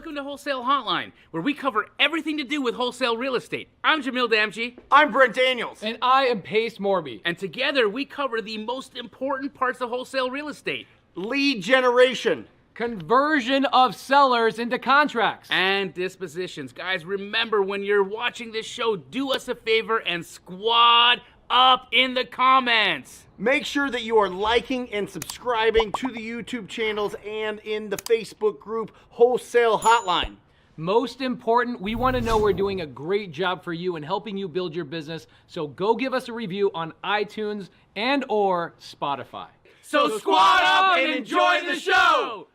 welcome to Wholesale Hotline, where we cover everything to do with wholesale real estate. I'm Jamil Damji. I'm Brent Daniels. And I am Pace Morby. And together we cover the most important parts of wholesale real estate. Lead generation. Conversion of sellers into contracts. And dispositions. Guys, remember when you're watching this show, do us a favor and squad up in the comments. Make sure that you are liking and subscribing to the YouTube channels and in the Facebook group Wholesale Hotline. Most important, we want to know we're doing a great job for you and helping you build your business. So go give us a review on iTunes and or Spotify. So squad up and enjoy the show!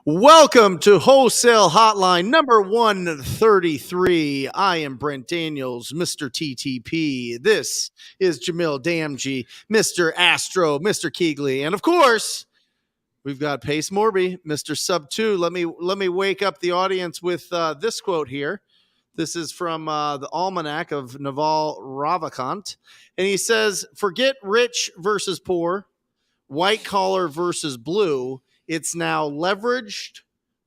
Welcome to Wholesale Hotline number 133. I am Brent Daniels, Mr. TTP. This is Jamil Damji, Mr. Astro, Mr. Keegley, and of course, we've got Pace Morby, Mr. Sub 2. Let me wake up the audience with this quote here. This is from the Almanac of Naval Ravikant, and he says, "Forget rich versus poor, white collar versus blue. It's now leveraged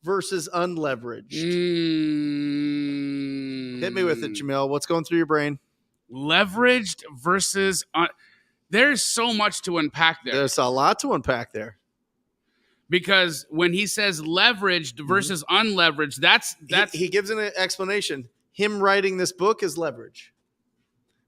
versus unleveraged." Hit me with it, Jamil. What's going through your brain? Leveraged versus... there's so much to unpack there. There's a lot to unpack there. Because when he says leveraged versus unleveraged, that's he gives an explanation. Him writing this book is leverage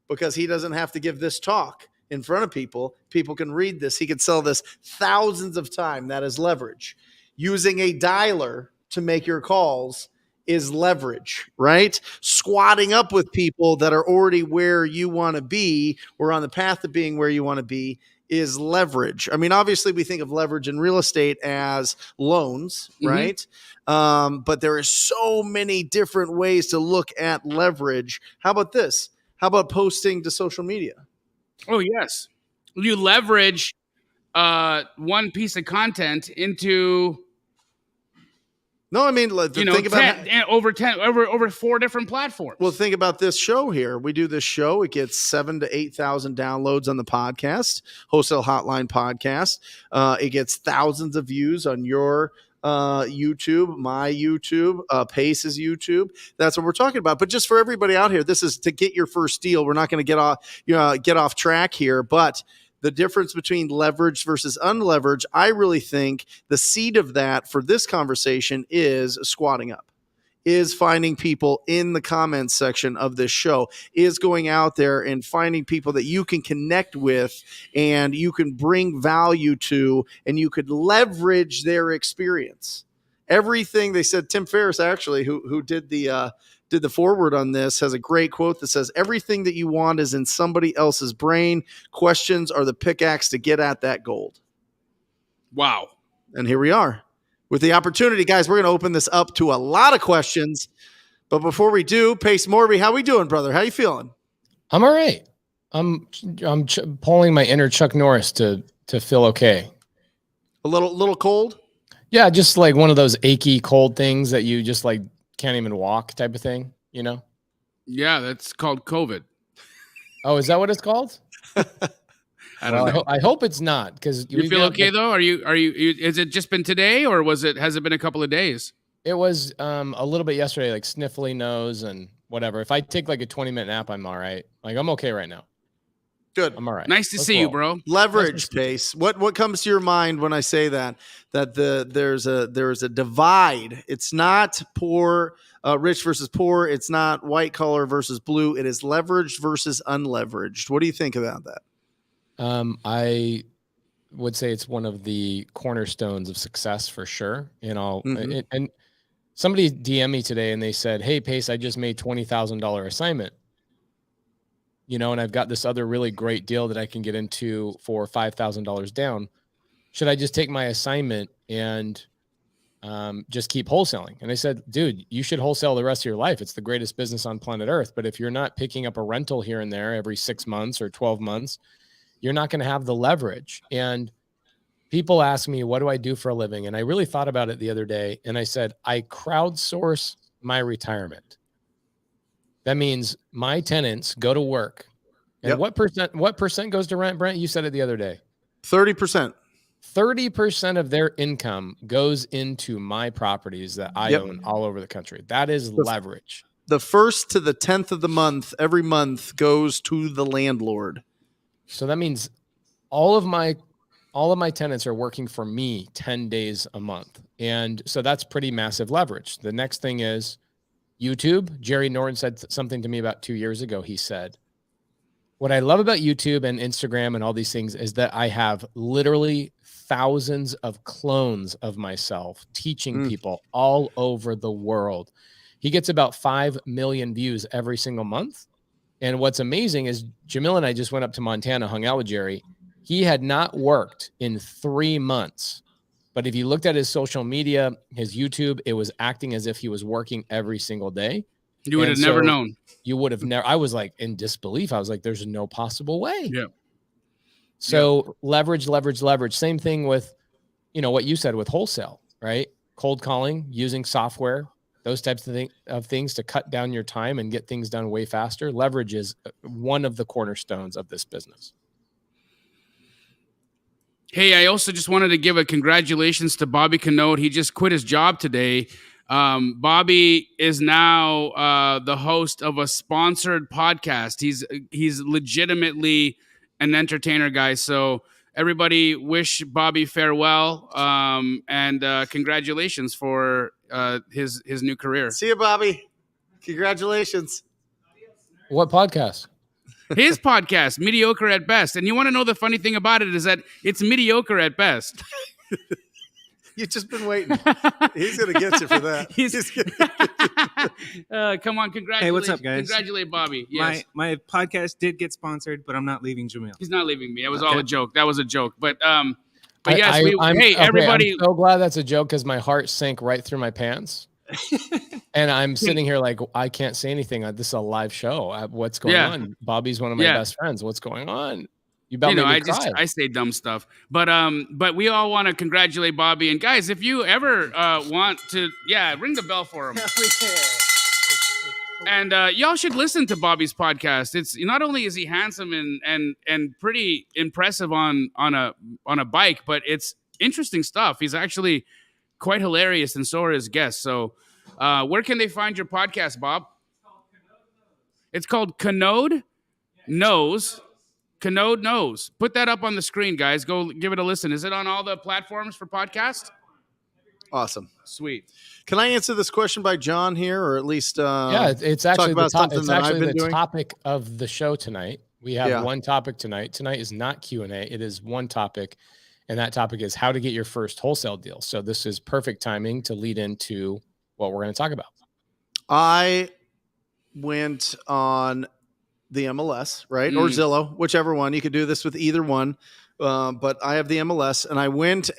because he doesn't have to give this talk in front of people. People can read this. He could sell this thousands of times. That is leverage. Using a dialer to make your calls is leverage, right? Squatting up with people that are already where you want to be or on the path of being where you want to be is leverage. I mean, obviously we think of leverage in real estate as loans, right? But there are so many different ways to look at leverage. How about this? How about posting to social media? Oh, yes. You leverage one piece of content into... No, I mean, think about over 4 different platforms. Well, think about this show here. We do this show. It gets 7,000 to 8,000 downloads on the podcast, Wholesale Hotline podcast. It gets thousands of views on your YouTube, my YouTube, Pace's YouTube. That's what we're talking about. But just for everybody out here, this is to get your first deal. We're not going to get off track here, but the difference between leverage versus unleveraged, I really think the seed of that for this conversation is squatting up, is finding people in the comments section of this show, is going out there and finding people that you can connect with and you can bring value to and you could leverage their experience. Everything they said, Tim Ferriss actually, who did the forward on this, has a great quote that says, "Everything that you want is in somebody else's brain. Questions are the pickaxe to get at that gold." Wow. And here we are with the opportunity. Guys, we're going to open this up to a lot of questions. But before we do, Pace Morby, how we doing, brother? How you feeling? I'm all right. I'm pulling my inner Chuck Norris to feel okay. A little cold? Yeah, just like one of those achy cold things that you just like can't even walk type of thing, you know? Yeah, that's called COVID. Oh, is that what it's called? I don't know. I hope it's not, because you feel okay though. Are you? Has it just been today, or has it been a couple of days? It was a little bit yesterday, like sniffly nose and whatever. If I take like a 20-minute nap, I'm all right. Like I'm okay right now. Good. I'm all right. Nice to see you, bro. Leverage, Pace. What comes to your mind when I say that there's a divide? It's not poor, rich versus poor. It's not white collar versus blue. It is leveraged versus unleveraged. What do you think about that? I would say it's one of the cornerstones of success for sure. You know, and somebody DM'd me today and they said, "Hey, Pace, I just made $20,000 assignment. You know, and I've got this other really great deal that I can get into for $5,000 down. Should I just take my assignment and just keep wholesaling?" And I said, "Dude, you should wholesale the rest of your life. It's the greatest business on planet Earth. But if you're not picking up a rental here and there every 6 months or 12 months, you're not going to have the leverage." And people ask me, what do I do for a living? And I really thought about it the other day. And I said, I crowdsource my retirement. That means my tenants go to work. And what percent goes to rent, Brent? You said it the other day. 30%. 30% of their income goes into my properties that I own all over the country. That is leverage. The 1st to the 10th of the month, every month goes to the landlord. So that means all of my tenants are working for me 10 days a month. And so that's pretty massive leverage. The next thing is YouTube. Jerry Norton said something to me about 2 years ago. He said, what I love about YouTube and Instagram and all these things is that I have literally thousands of clones of myself teaching people all over the world. He gets about 5 million views every single month. And what's amazing is Jamil and I just went up to Montana, hung out with Jerry. He had not worked in 3 months. But if you looked at his social media, his YouTube, it was acting as if he was working every single day. You would have never known. You would have never. I was like in disbelief. I was like, there's no possible way. Yeah. So leverage. Same thing with, what you said with wholesale, right? Cold calling, using software, those types of things to cut down your time and get things done way faster. Leverage is one of the cornerstones of this business. Hey, I also just wanted to give a congratulations to Bobby Canode. He just quit his job today. Bobby is now the host of a sponsored podcast. He's legitimately an entertainer, guys. So everybody wish Bobby farewell and congratulations for his new career. See you, Bobby. Congratulations. What podcast? His podcast, Mediocre at Best. And you want to know the funny thing about it is that it's mediocre at best. You've just been waiting. He's going to get you for that. Come on, congratulations. Hey, what's up, guys? Congratulate Bobby. Yes. My podcast did get sponsored, but I'm not leaving Jamil. He's not leaving me. That was all a joke. That was a joke. But But yes, everybody. I'm so glad that's a joke because my heart sank right through my pants. And I'm sitting here like, I can't say anything. This is a live show. What's going on? Bobby's one of my best friends. What's going on? You about made me cry. I say dumb stuff. But we all want to congratulate Bobby. And guys, if you ever want to, ring the bell for him. And y'all should listen to Bobby's podcast. It's not only is he handsome and pretty impressive on a bike, but it's interesting stuff. He's actually quite hilarious, and so are his guests. So where can they find your podcast, Bob? It's called Canode Knows. Canode Knows. Put that up on the screen, guys. Go give it a listen. Is it on all the platforms for podcast? Awesome. Sweet. Can I answer this question by John here, or at least it's actually the topic of the show tonight. We have one topic tonight. Tonight is not Q&A. It is one topic, and that topic is how to get your first wholesale deal. So this is perfect timing to lead into what we're going to talk about. I went on the MLS, right? Or Zillow, whichever one. You could do this with either one. But I have the MLS, and I went.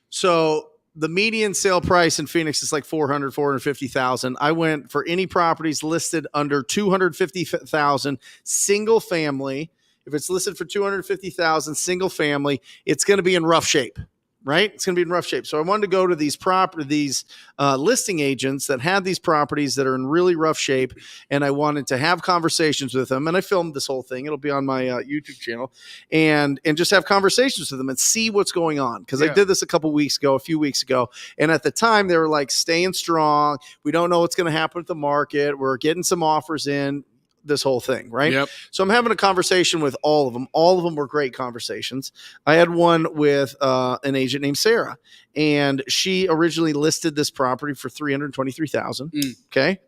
So the median sale price in Phoenix is like 450,000. I went for any properties listed under 250,000 single family. If it's listed for 250,000 single family, it's going to be in rough shape. Right? It's going to be in rough shape. So I wanted to go to these listing agents that had these properties that are in really rough shape. And I wanted to have conversations with them. And I filmed this whole thing. It'll be on my YouTube channel and just have conversations with them and see what's going on. Cause I did this a few weeks ago. And at the time they were like staying strong. We don't know what's going to happen with the market. We're getting some offers in. This whole thing, right? Yep. So I'm having a conversation with all of them. All of them were great conversations. I had one with an agent named Sarah, and she originally listed this property for $323,000. Okay,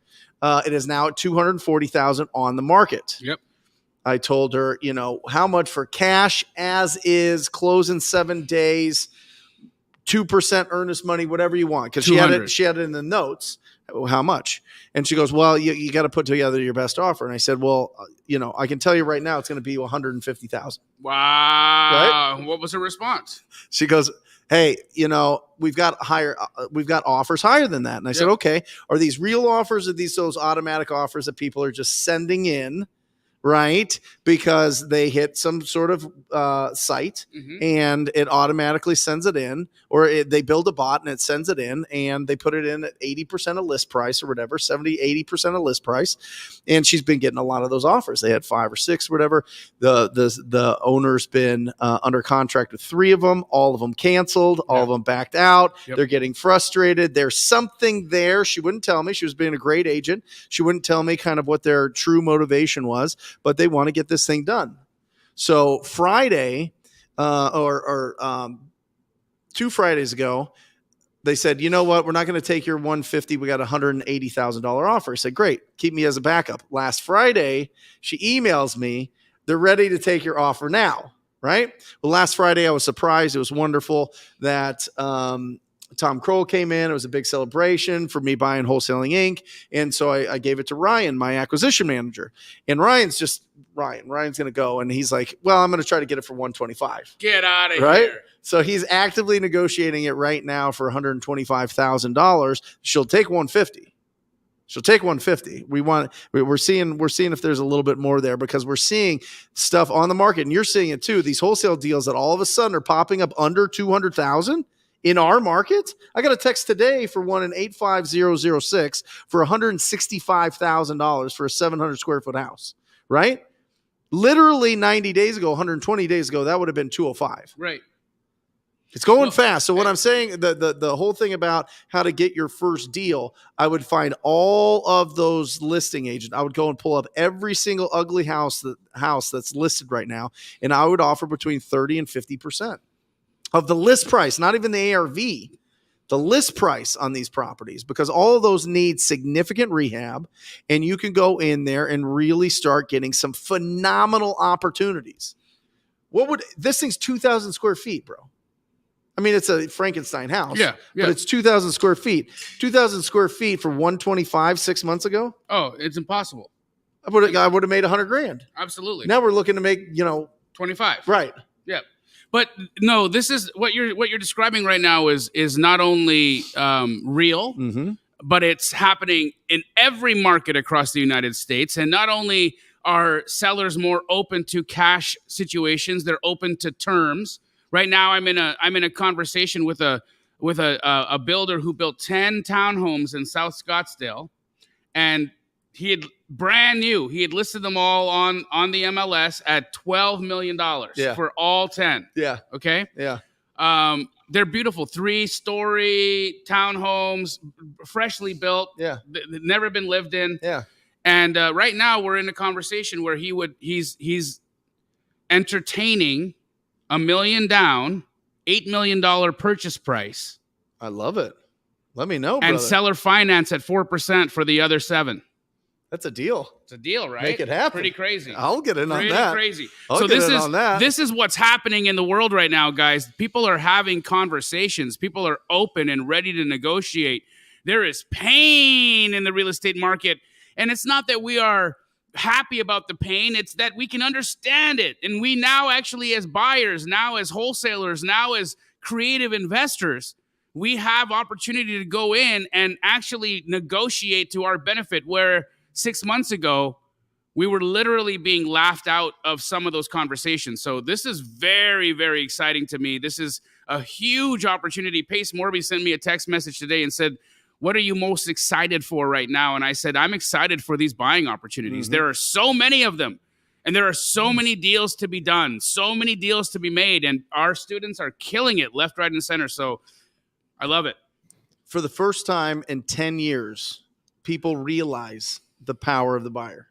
it is now at $240,000 on the market. Yep. I told her, how much for cash as is, close in 7 days, 2% earnest money, whatever you want, because she had it in the notes. How much? And she goes, well, you got to put together your best offer. And I said, well, I can tell you right now, it's going to be $150,000. Wow. Right? What was her response? She goes, hey, we've got offers higher than that. And I said, okay, are these real offers? Or are these those automatic offers that people are just sending in? right? Because they hit some sort of site and it automatically sends it in, or they build a bot and it sends it in, and they put it in at 80% of list price or whatever, 70, 80% of list price. And she's been getting a lot of those offers. They had 5 or 6 or whatever. The owner's been under contract with 3 of them. All of them canceled. All of them backed out. Yep. They're getting frustrated. There's something there. She wouldn't tell me. She was being a great agent. She wouldn't tell me kind of what their true motivation was, but they want to get this thing done. So Friday, 2 Fridays ago, they said, you know what? We're not going to take your 150. We got a $180,000 offer. I said, great. Keep me as a backup. Last Friday, she emails me. They're ready to take your offer now. Right. Well, last Friday, I was surprised. It was wonderful that Tom Kroll came in. It was a big celebration for me buying Wholesaling Inc. And so I gave it to Ryan, my acquisition manager. And Ryan's going to go. And he's like, well, I'm going to try to get it for 125. Get out of right? here. So he's actively negotiating it right now for $125,000. She'll take 150. She'll take 150. We're seeing if there's a little bit more there, because we're seeing stuff on the market, and you're seeing it too. These wholesale deals that all of a sudden are popping up under 200,000 in our market. I got a text today for one in 85006 for $165,000 for a 700 square foot house. Right? Literally 90 days ago, 120 days ago, that would have been 205. Right. It's going fast. So what I'm saying, the whole thing about how to get your first deal, I would find all of those listing agents. I would go and pull up every single ugly house that's listed right now, and I would offer between 30 and 50% of the list price, not even the ARV, the list price on these properties, because all of those need significant rehab, and you can go in there and really start getting some phenomenal opportunities. This thing's 2,000 square feet, bro. I mean, it's a Frankenstein house, but it's 2,000 square feet. 2,000 square feet for 125 6 months ago. Oh, it's impossible. I would have made $100,000. Absolutely. Now we're looking to make 25. Right. Yeah. But no, this is what you're describing right now is not only real, but it's happening in every market across the United States. And not only are sellers more open to cash situations, they're open to terms. Right now, I'm in a conversation with a builder who built 10 townhomes in South Scottsdale, and he had brand new. He had listed them all on the MLS at $12 million for all 10. Yeah. Okay. Yeah. They're beautiful, 3-story townhomes, freshly built. Yeah. Never been lived in. Yeah. And right now, we're in a conversation where he's entertaining $1 million down, $8 million purchase price. I love it. Let me know, brother. And seller finance at 4% for the other 7. That's a deal. It's a deal, right? Make it happen. Pretty crazy. I'll get in on that. Crazy. This is what's happening in the world right now, guys. People are having conversations. People are open and ready to negotiate. There is pain in the real estate market, and it's not that we are happy about the pain, it's that we can understand it, and we now actually, as buyers, now as wholesalers, now as creative investors, we have opportunity to go in and actually negotiate to our benefit, where 6 months ago we were literally being laughed out of some of those conversations. So this is very, very exciting to me. This is a huge opportunity. Pace Morby sent me a text message today and said, what are you most excited for right now? And I said, I'm excited for these buying opportunities. There are so many of them, and there are so many deals to be done, so many deals to be made, and our students are killing it left, right, and center. So I love it. For the first time in 10 years, people realize the power of the buyer.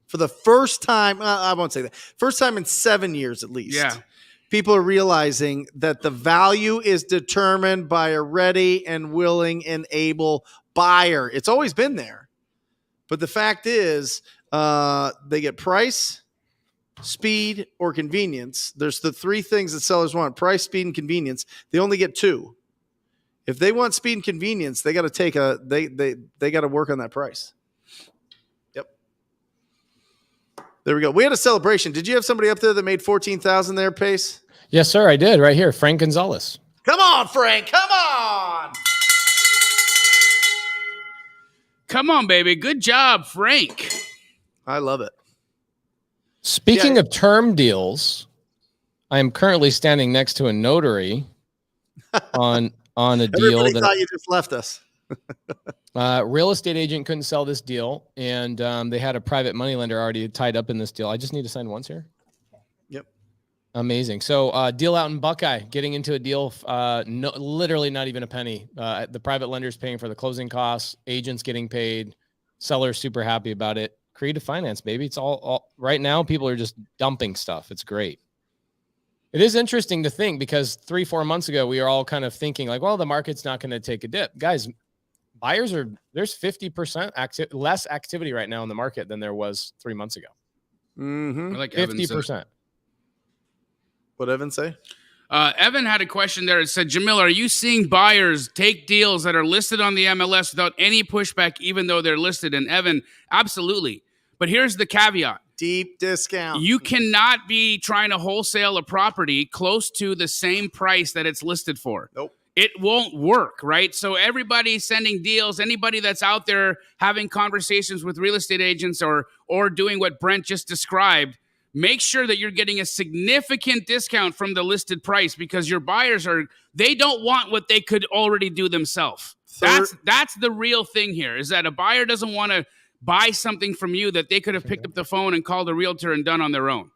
For the first time, I won't say that. First time in 7 years at least. Yeah. People are realizing that the value is determined by a ready and willing and able buyer. It's always been there. But the fact is, they get price, speed, or convenience. There's the 3 things that sellers want: price, speed, and convenience. They only get 2. If they want speed and convenience, they got to they got to work on that price. Yep. There we go. We had a celebration. Did you have somebody up there that made 14,000 there, Pace? Yes, sir, I did. Right here, Frank Gonzalez. Come on, Frank. Come on. Come on, baby. Good job, Frank. I love it. Speaking of term deals, I am currently standing next to a notary on a deal. Everybody thought you just left us. Real estate agent couldn't sell this deal, and they had a private money lender already tied up in this deal. I just need to sign once here. Yep. Amazing. So deal out in Buckeye, getting into a deal, literally not even a penny. The private lender's paying for the closing costs, agents getting paid, sellers super happy about it. Creative finance, baby. It's all right now. People are just dumping stuff. It's great. It is interesting to think because 3-4 months ago, we were all kind of thinking like, well, the market's not going to take a dip. Guys, there's 50% less activity right now in the market than there was 3 months ago. Mm-hmm. Like 50%. What'd Evan say? Evan had a question there. It said, Jamil, are you seeing buyers take deals that are listed on the MLS without any pushback, even though they're listed? And Evan, absolutely. But here's the caveat. Deep discount. You cannot be trying to wholesale a property close to the same price that it's listed for. Nope. It won't work, right? So everybody sending deals, anybody that's out there having conversations with real estate agents or doing what Brent just described, make sure that you're getting a significant discount from the listed price because your buyers they don't want what they could already do themselves. That's the real thing here, is that a buyer doesn't want to buy something from you that they could have picked up the phone and called a realtor and done on their own.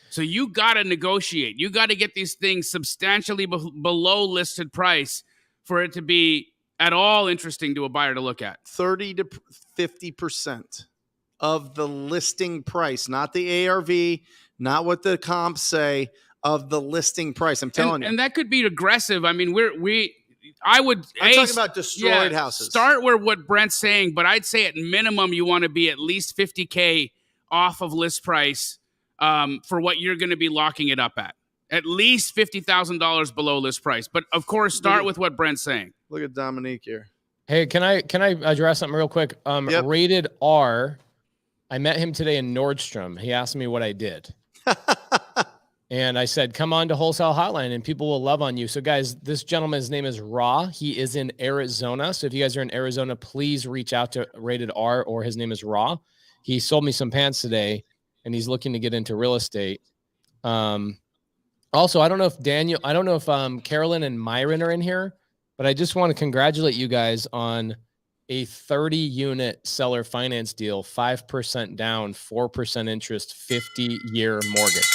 So you got to negotiate. You got to get these things substantially below listed price for it to be at all interesting to a buyer to look at. 30 to 50% of the listing price, not the ARV, not what the comps say, of the listing price. I'm telling you. And that could be aggressive. I mean, I'm talking about destroyed houses. Start where what Brent's saying, but I'd say at minimum you want to be at least $50K off of list price for what you're going to be locking it up at. At least $50,000 below list price. But of course, start with what Brent's saying. Look at Dominique here. Hey, can I address something real quick? Yep. Rated R. I met him today in Nordstrom. He asked me what I did. And I said, come on to Wholesale Hotline and people will love on you. So guys, this gentleman's name is Ra. He is in Arizona. So if you guys are in Arizona, please reach out to Rated R, or his name is Ra. He sold me some pants today and he's looking to get into real estate. Also, I don't know if Carolyn and Myron are in here, but I just want to congratulate you guys on a 30-unit seller finance deal, 5% down, 4% interest, 50-year mortgage.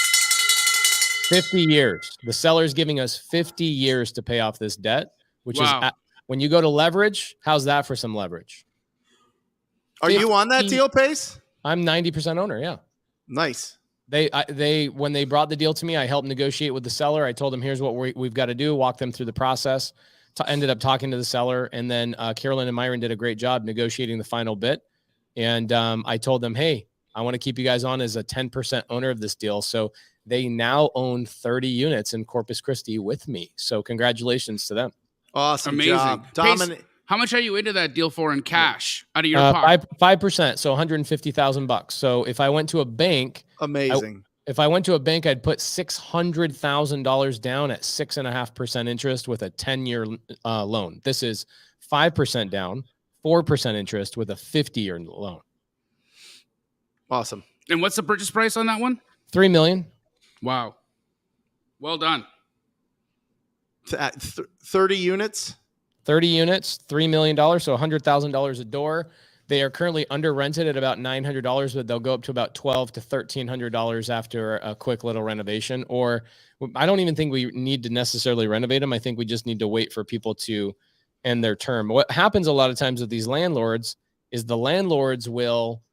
50 years. The seller's giving us 50 years to pay off this debt, which is when you go to leverage, how's that for some leverage? Are you on that deal, Pace? I'm 90% owner, yeah. Nice. When they brought the deal to me, I helped negotiate with the seller. I told them, here's what we've got to do, walk them through the process. Ended up talking to the seller, and then Carolyn and Myron did a great job negotiating the final bit. And I told them, hey, I want to keep you guys on as a 10% owner of this deal. So they now own 30 units in Corpus Christi with me. So congratulations to them. Awesome. Amazing job. Pace, how much are you into that deal for in cash out of your pocket? 5%, so $150,000. So if I went to a bank, amazing. If I went to a bank, I'd put $600,000 down at 6.5% interest with a 10-year loan. This is 5% down, 4% interest with a 50-year loan. Awesome. And what's the purchase price on that one? $3 million. Wow. Well done. 30 units? 30 units, $3 million, so $100,000 a door. They are currently under rented at about $900, but they'll go up to about $1,200 to $1,300 after a quick little renovation. Or I don't even think we need to necessarily renovate them. I think we just need to wait for people to end their term. What happens a lot of times with these landlords is the landlords will,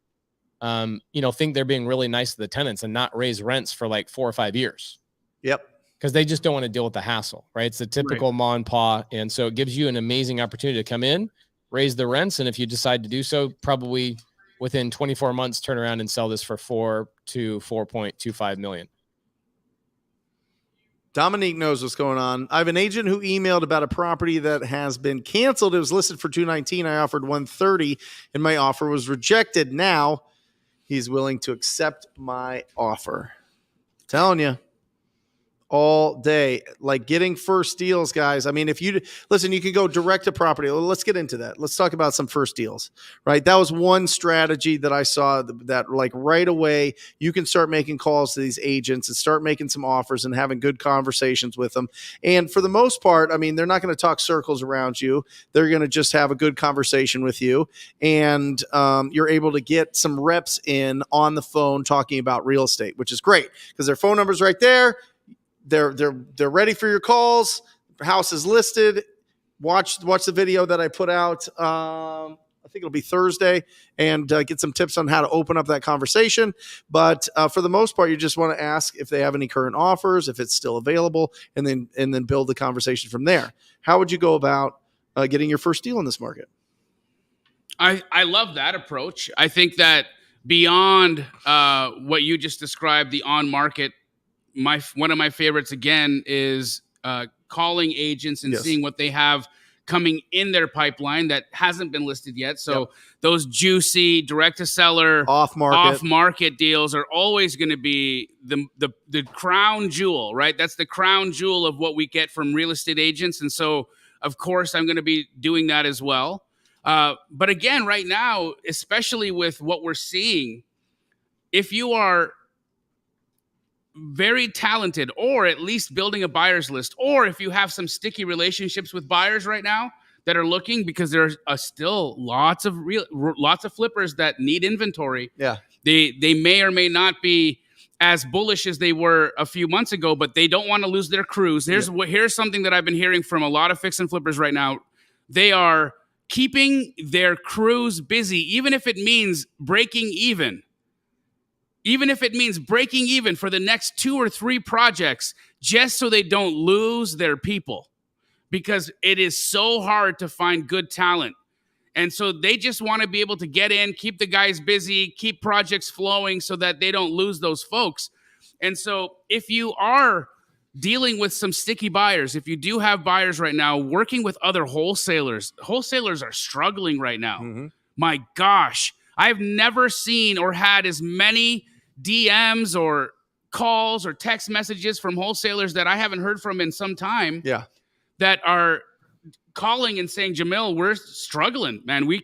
think they're being really nice to the tenants and not raise rents for like 4 or 5 years. Yep. Because they just don't want to deal with the hassle, right? It's the typical ma and pa. And so it gives you an amazing opportunity to come in, raise the rents, and if you decide to do so, probably within 24 months, turn around and sell this for $4 to $4.25 million. Dominique knows what's going on. I have an agent who emailed about a property that has been canceled. It was listed for $219. I offered $130, and my offer was rejected. Now he's willing to accept my offer. Telling you, all day. Like getting first deals, guys. I mean, if you listen, you can go direct to property. Let's get into that. Let's talk about some first deals, right? That was one strategy that I saw that like right away, you can start making calls to these agents and start making some offers and having good conversations with them. And for the most part, I mean, they're not going to talk circles around you. They're going to just have a good conversation with you. And you're able to get some reps in on the phone talking about real estate, which is great because their phone number's right there. They're ready for your calls. House is listed. Watch the video that I put out. I think it'll be Thursday, and get some tips on how to open up that conversation. But for the most part, you just want to ask if they have any current offers, if it's still available, and then build the conversation from there. How would you go about getting your first deal in this market? I love that approach. I think that beyond what you just described, the on market. One of my favorites again is calling agents and seeing what they have coming in their pipeline that hasn't been listed yet. So those juicy direct to seller off market deals are always going to be the crown jewel, right? That's the crown jewel of what we get from real estate agents. And so of course I'm going to be doing that as well. But again, right now, especially with what we're seeing, if you are very talented, or at least building a buyer's list, or if you have some sticky relationships with buyers right now that are looking, because there's still lots of flippers that need inventory. Yeah, they may or may not be as bullish as they were a few months ago, but they don't want to lose their crews. Here's something that I've been hearing from a lot of fix and flippers right now. They are keeping their crews busy, even if it means breaking even. Even if it means breaking even for the next 2 or 3 projects, just so they don't lose their people, because it is so hard to find good talent. And so they just want to be able to get in, keep the guys busy, keep projects flowing so that they don't lose those folks. And so if you are dealing with some sticky buyers, if you do have buyers right now working with other wholesalers are struggling right now. Mm-hmm. My gosh, I've never seen or had as many DMs or calls or text messages from wholesalers that I haven't heard from in some time. Yeah, that are calling and saying, Jamil, we're struggling, man. We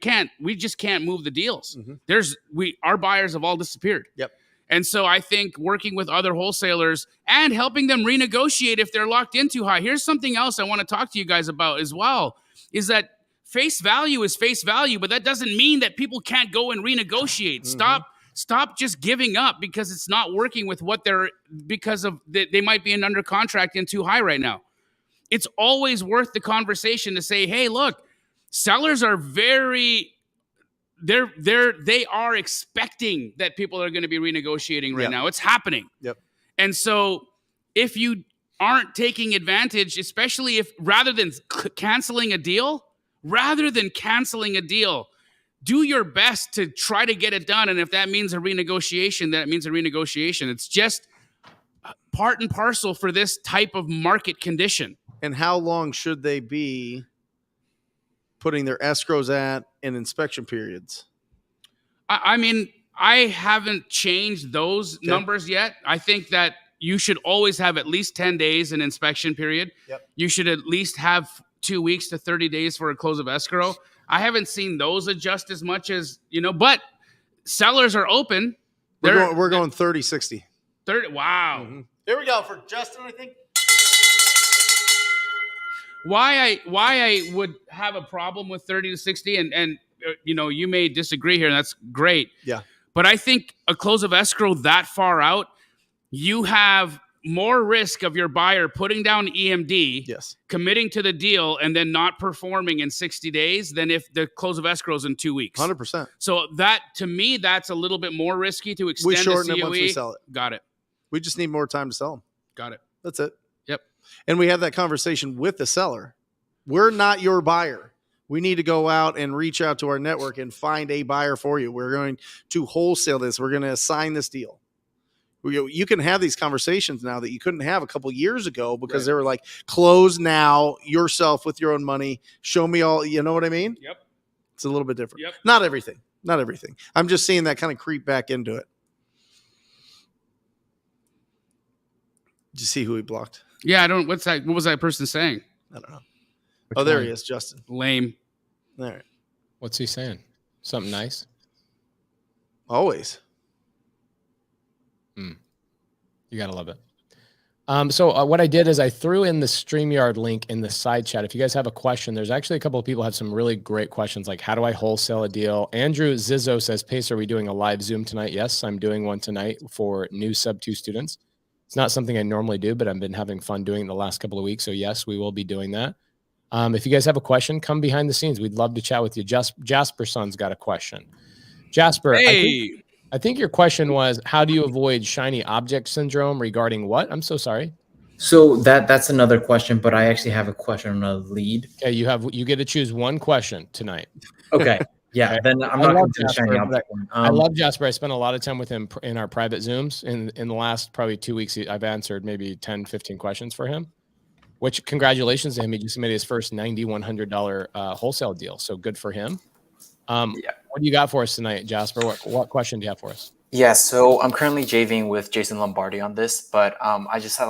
just can't move the deals. Mm-hmm. Our buyers have all disappeared. Yep. And so I think working with other wholesalers and helping them renegotiate if they're locked in too high. Here's something else I want to talk to you guys about as well, is that face value is face value, but that doesn't mean that people can't go and renegotiate. Mm-hmm. Stop just giving up because it's not working with because they might be under contract in too high right now. It's always worth the conversation to say, hey, look, sellers are they are expecting that people are going to be renegotiating right now. It's happening. Yep. And so if you aren't taking advantage, especially if rather than canceling a deal, do your best to try to get it done. And if that means a renegotiation, that means a renegotiation. It's just part and parcel for this type of market condition. And how long should they be putting their escrows at and inspection periods? I mean, I haven't changed those numbers yet. I think that you should always have at least 10 days in inspection period. Yep. You should at least have 2 weeks to 30 days for a close of escrow. I haven't seen those adjust as much as, but sellers are open. We're going 30, 60. 30. Wow. Mm-hmm. Here we go for Justin, I think. Why I would have a problem with 30 to 60, and you may disagree here, and that's great. Yeah. But I think a close of escrow that far out, you have more risk of your buyer putting down EMD, committing to the deal, and then not performing in 60 days than if the close of escrow is in 2 weeks. 100%. So that, to me, that's a little bit more risky to extend the COE. We shorten it once we sell it. Got it. We just need more time to sell them. Got it. That's it. Yep. And we have that conversation with the seller. We're not your buyer. We need to go out and reach out to our network and find a buyer for you. We're going to wholesale this. We're going to assign this deal. You can have these conversations now that you couldn't have a couple years ago because they were like, close now yourself with your own money. Show me all, you know what I mean? Yep. It's a little bit different. Yep. Not everything. I'm just seeing that kind of creep back into it. Did you see who he blocked? Yeah, I don't. What's that? What was that person saying? I don't know. Which There one? he is, Justin. Lame. All right. What's he saying? Something nice? Always. You gotta love it. So what I did is I threw in the StreamYard link in the side chat. If you guys have a question, there's actually a couple of people have some really great questions, like how do I wholesale a deal? Andrew Zizzo says, Pace, are we doing a live Zoom tonight? Yes, I'm doing one tonight for new sub 2 students. It's not something I normally do, but I've been having fun doing it the last couple of weeks. So yes, we will be doing that. If you guys have a question, come behind the scenes. We'd love to chat with you. Jasper Son's got a question. Jasper, Hey. I think your question was, how do you avoid shiny object syndrome regarding what? I'm so sorry. So that's another question, but I actually have a question on a lead. Okay, you get to choose one question tonight. Okay. Yeah, Okay. then I'm not going to do the Jasper, shiny object one. I love Jasper. I spent a lot of time with him in our private Zooms. In the last probably 2 weeks, I've answered maybe 10, 15 questions for him, which congratulations to him. He just made his first $9,100 wholesale deal. So good for him. What do you got for us tonight, Jasper? What question do you have for us? Yeah, so I'm currently JVing with Jason Lombardi on this, but I just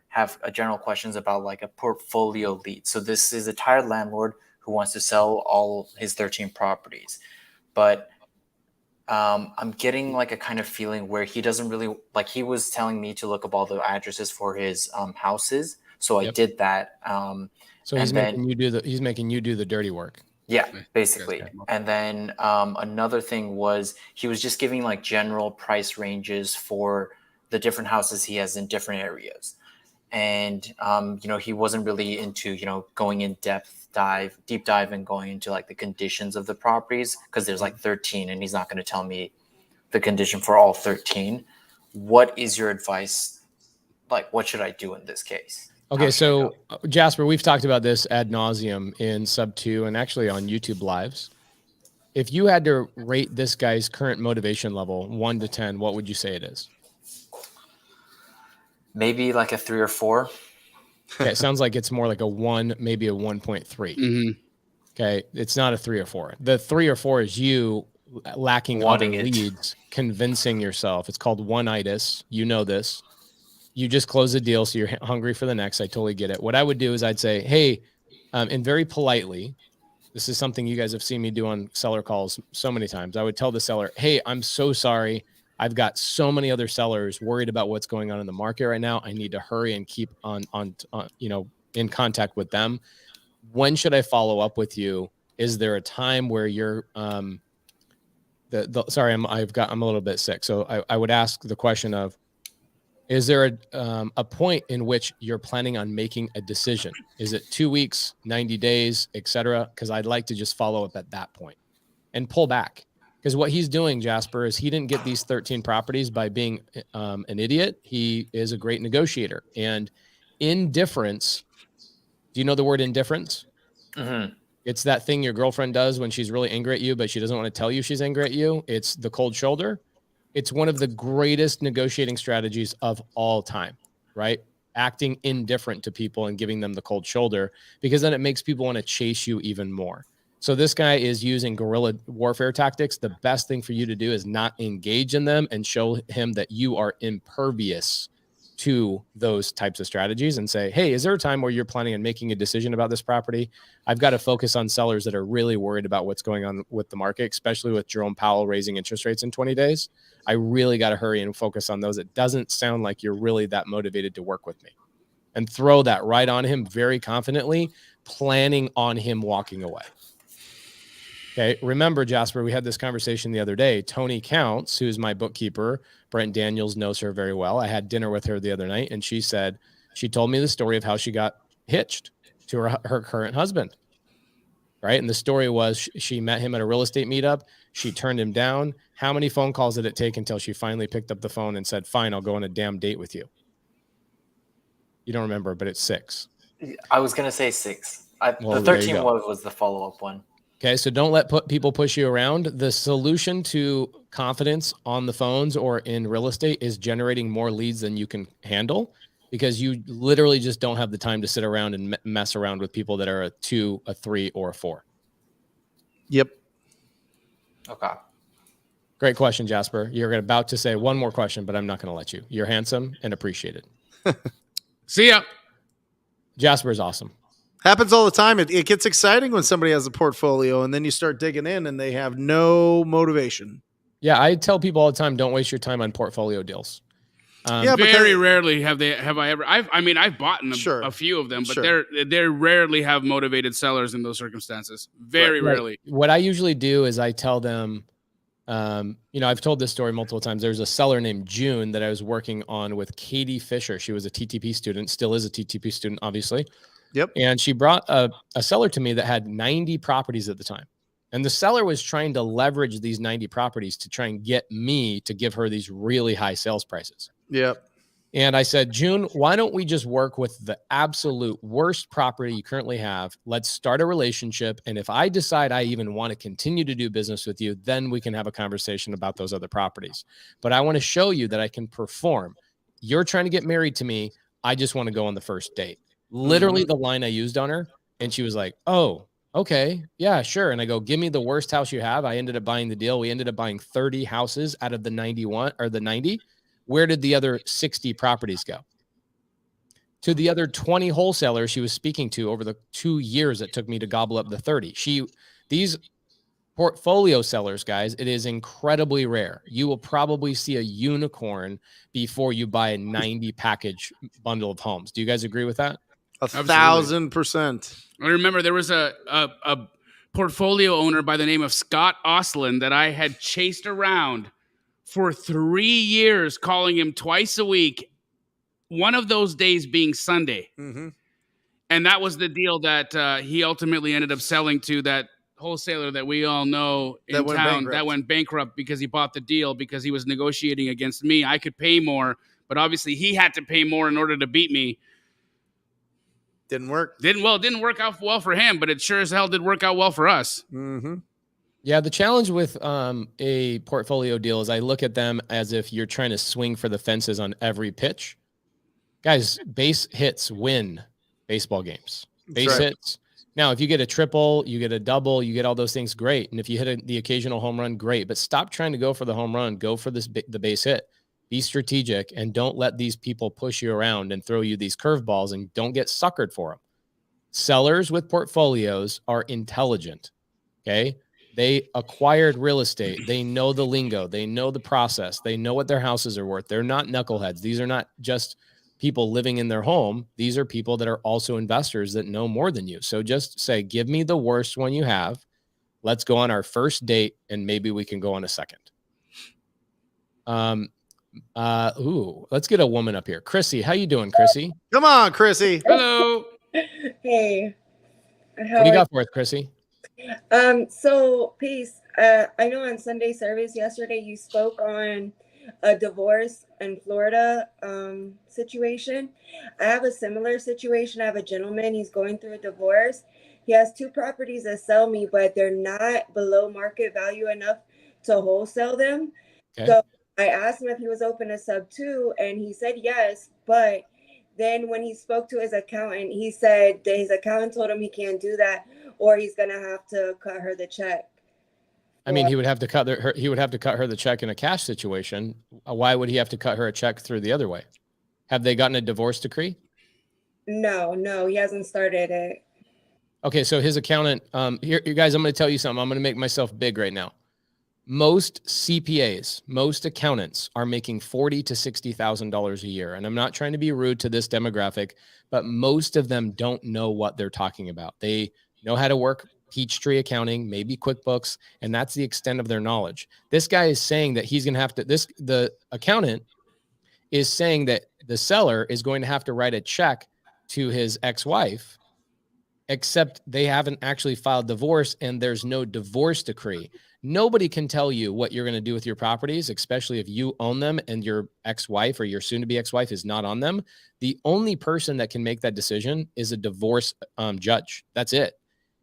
have a general questions about like a portfolio lead. So this is a tired landlord who wants to sell all his 13 properties, but I'm getting like a kind of feeling where he doesn't really like. He was telling me to look up all the addresses for his houses, so I did that. So he's making you do the dirty work. Yeah, basically. And then another thing was he was just giving like general price ranges for the different houses he has in different areas. And, he wasn't really into, going in deep dive and going into like the conditions of the properties, because there's like 13 and he's not going to tell me the condition for all 13. What is your advice? Like, what should I do in this case? Okay, so Jasper, we've talked about this ad nauseum in sub 2 and actually on YouTube lives. If you had to rate this guy's current motivation level 1 to 10, what would you say it is? Maybe like a 3 or 4. Okay, it sounds like it's more like a 1, maybe a 1.3. Mm-hmm. Okay, it's not a 3 or 4. The 3 or 4 is you lacking other leads, convincing yourself. It's called one-itis. You know this. You just close the deal, so you're hungry for the next. I totally get it. What I would do is I'd say, hey, and very politely, this is something you guys have seen me do on seller calls so many times. I would tell the seller, hey, I'm so sorry. I've got so many other sellers worried about what's going on in the market right now. I need to hurry and keep on in contact with them. When should I follow up with you? Is there a time where you're sorry, I'm a little bit sick. So I would ask the question of, is there a point in which you're planning on making a decision? Is it 2 weeks, 90 days, etc.? Because I'd like to just follow up at that point and pull back. Because what he's doing, Jasper, is he didn't get these 13 properties by being an idiot. He is a great negotiator. And indifference, do you know the word indifference? Mm-hmm. It's that thing your girlfriend does when she's really angry at you, but she doesn't want to tell you she's angry at you. It's the cold shoulder. It's one of the greatest negotiating strategies of all time, right? Acting indifferent to people and giving them the cold shoulder, because then it makes people want to chase you even more. So this guy is using guerrilla warfare tactics. The best thing for you to do is not engage in them and show him that you are impervious to those types of strategies and say, hey, is there a time where you're planning on making a decision about this property? I've got to focus on sellers that are really worried about what's going on with the market, especially with Jerome Powell raising interest rates in 20 days. I really got to hurry and focus on those. It doesn't sound like you're really that motivated to work with me. And throw that right on him very confidently, planning on him walking away. Okay. Remember, Jasper, we had this conversation the other day. Tony Counts, who's my bookkeeper, Brent Daniels knows her very well. I had dinner with her the other night, and she told me the story of how she got hitched to her current husband. Right. And the story was she met him at a real estate meetup. She turned him down. How many phone calls did it take until she finally picked up the phone and said, fine, I'll go on a damn date with you? You don't remember, but it's 6. I was going to say 6. The 13 was the follow-up one. Okay, so don't let people push you around. The solution to confidence on the phones or in real estate is generating more leads than you can handle, because you literally just don't have the time to sit around and mess around with people that are a 2, a 3, or a 4. Yep. Okay. Great question, Jasper. You're about to say one more question, but I'm not going to let you. You're handsome and appreciated. See ya. Jasper is awesome. Happens all the time. It gets exciting when somebody has a portfolio, and then you start digging in, and they have no motivation. Yeah, I tell people all the time, don't waste your time on portfolio deals. Yeah, very rarely have I ever. I've bought a few of them, but they rarely have motivated sellers in those circumstances. Very rarely. What I usually do is I tell them, I've told this story multiple times. There's a seller named June that I was working on with Katie Fisher. She was a TTP student, still is a TTP student, obviously. Yep. And she brought a seller to me that had 90 properties at the time. And the seller was trying to leverage these 90 properties to try and get me to give her these really high sales prices. Yep. And I said, June, why don't we just work with the absolute worst property you currently have? Let's start a relationship. And if I decide I even want to continue to do business with you, then we can have a conversation about those other properties. But I want to show you that I can perform. You're trying to get married to me. I just want to go on the first date. Literally the line I used on her. And she was like, oh, okay, yeah, sure. And I go, give me the worst house you have. I ended up buying the deal. We ended up buying 30 houses out of the 91 or the 90. Where did the other 60 properties go? To the other 20 wholesalers she was speaking to over the 2 years it took me to gobble up the 30. These portfolio sellers, guys, it is incredibly rare. You will probably see a unicorn before you buy a 90 package bundle of homes. Do you guys agree with that? 1,000%. I remember there was a portfolio owner by the name of Scott Oslin that I had chased around for 3 years, calling him twice a week, one of those days being Sunday. Mm-hmm. And that was the deal that he ultimately ended up selling to that wholesaler that we all know in town that went bankrupt because he bought the deal because he was negotiating against me. I could pay more, but obviously he had to pay more in order to beat me. Didn't work. Didn't work out well for him, but it sure as hell did work out well for us. Mm-hmm. Yeah, the challenge with a portfolio deal is I look at them as if you're trying to swing for the fences on every pitch. Guys, base hits win baseball games. Base hits. Now, if you get a triple, you get a double, you get all those things, great. And if you hit the occasional home run, great. But stop trying to go for the home run. Go for the base hit. Be strategic and don't let these people push you around and throw you these curveballs and don't get suckered for them. Sellers with portfolios are intelligent, okay? They acquired real estate. They know the lingo. They know the process. They know what their houses are worth. They're not knuckleheads. These are not just people living in their home. These are people that are also investors that know more than you. So just say, give me the worst one you have. Let's go on our first date and maybe we can go on a second. Let's get a woman up here. Chrissy, how you doing, Chrissy? Come on, Chrissy. Hello. Hey. What do you got for us, Chrissy? So peace. I know on Sunday service yesterday you spoke on a divorce in Florida situation. I have a similar situation. I have a gentleman, he's going through a divorce. He has 2 properties that sell me, but they're not below market value enough to wholesale them. Okay. So I asked him if he was open to sub 2, and he said yes, but then when he spoke to his accountant, he said that his accountant told him he can't do that, or he's gonna have to cut her the check. I mean, he would have to cut her. He would have to cut her the check in a cash situation. Why would he have to cut her a check through the other way? Have they gotten a divorce decree? No, he hasn't started it. Okay, so his accountant. Here, you guys, I'm going to tell you something. I'm going to make myself big right now. Most CPAs, most accountants are making $40,000 to $60,000 a year. And I'm not trying to be rude to this demographic, but most of them don't know what they're talking about. They know how to work Peachtree accounting, maybe QuickBooks, and that's the extent of their knowledge. This guy is saying that he's going to have to, the accountant is saying that the seller is going to have to write a check to his ex-wife, except they haven't actually filed divorce and there's no divorce decree. Nobody can tell you what you're going to do with your properties, especially if you own them and your ex-wife or your soon-to-be ex-wife is not on them. The only person that can make that decision is a divorce judge. That's it.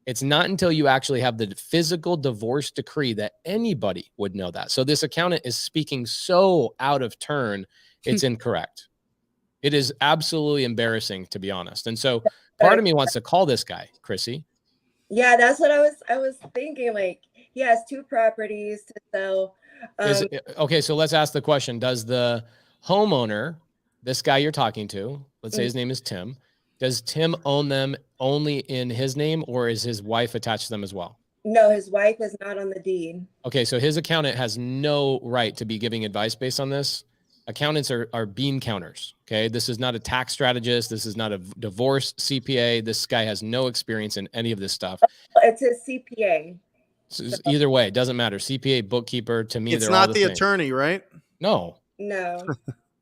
It's not until you actually have the physical divorce decree that anybody would know that. So this accountant is speaking so out of turn, it's incorrect. It is absolutely embarrassing, to be honest. And so part of me wants to call this guy, Chrissy. Yeah, that's what I was thinking. Like, he has 2 properties to sell. Okay, so let's ask the question. Does the homeowner this guy you're talking to, let's say his name is Tim. Does Tim own them only in his name, or is his wife attached to them as well? No, his wife is not on the deed. Okay, so his accountant has no right to be giving advice based on this. Accountants are bean counters. Okay, this is not a tax strategist. This is not a divorce CPA. This guy has no experience in any of this stuff. It's his CPA. So either way, it doesn't matter. CPA, bookkeeper, to me, It's they're not all the same. attorney, right? No, No.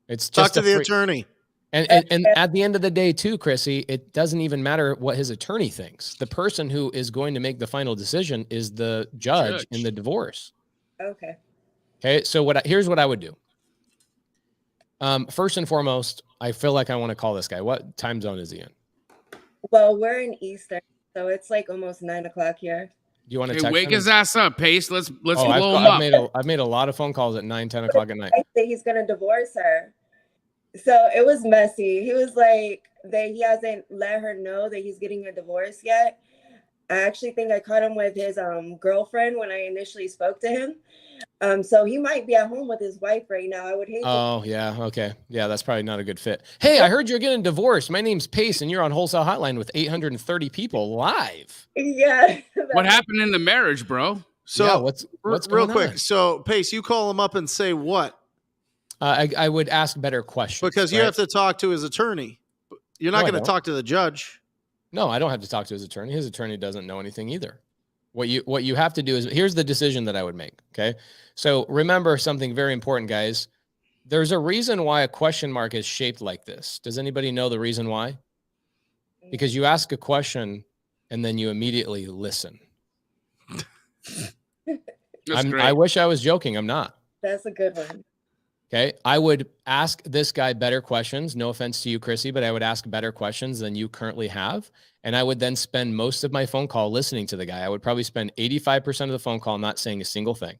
it's just Talk to the attorney. And at the end of the day, too, Chrissy, it doesn't even matter what his attorney thinks. The person who is going to make the final decision is the judge in the divorce. Okay. Okay, so here's what I would do. First and foremost, I feel like I want to call this guy. What time zone is he in? Well, we're in Eastern, so it's like almost 9 o'clock here. Do you want to Hey, text wake him? his ass up, Pace. Let's blow him I've up. I've made a lot of phone calls at 9, 10 o'clock at night. I say he's gonna divorce her. So it was messy. He was like that he hasn't let her know that he's getting a divorce yet. I actually think I caught him with his girlfriend when I initially spoke to him. So he might be at home with his wife right now. I would hate. Oh, yeah. Okay. Yeah, that's probably not a good fit. Hey, I heard you're getting divorced. My name's Pace, and you're on Wholesale Hotline with 830 people live. Yeah. What happened in the marriage, bro? So yeah, what's real going quick. on? So Pace, you call him up and say what? I would ask better questions. Because you have to talk to his attorney. You're not going to talk to the judge. No, I don't have to talk to his attorney. His attorney doesn't know anything either. What you have to do is, here's the decision that I would make. Okay. So remember something very important, guys. There's a reason why a question mark is shaped like this. Does anybody know the reason why? Because you ask a question and then you immediately listen. I wish I was joking. I'm not. That's a good one. Okay. I would ask this guy better questions. No offense to you, Chrissy, but I would ask better questions than you currently have. And I would then spend most of my phone call listening to the guy. I would probably spend 85% of the phone call not saying a single thing.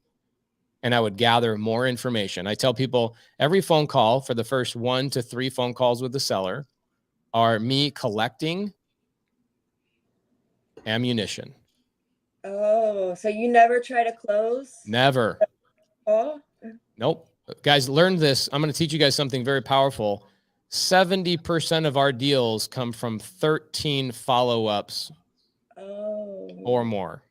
And I would gather more information. I tell people every phone call for the first 1 to 3 phone calls with the seller are me collecting ammunition. Oh, so you never try to close? Never. Oh. Nope. Guys, learn this. I'm going to teach you guys something very powerful. 70% of our deals come from 13 follow-ups or more.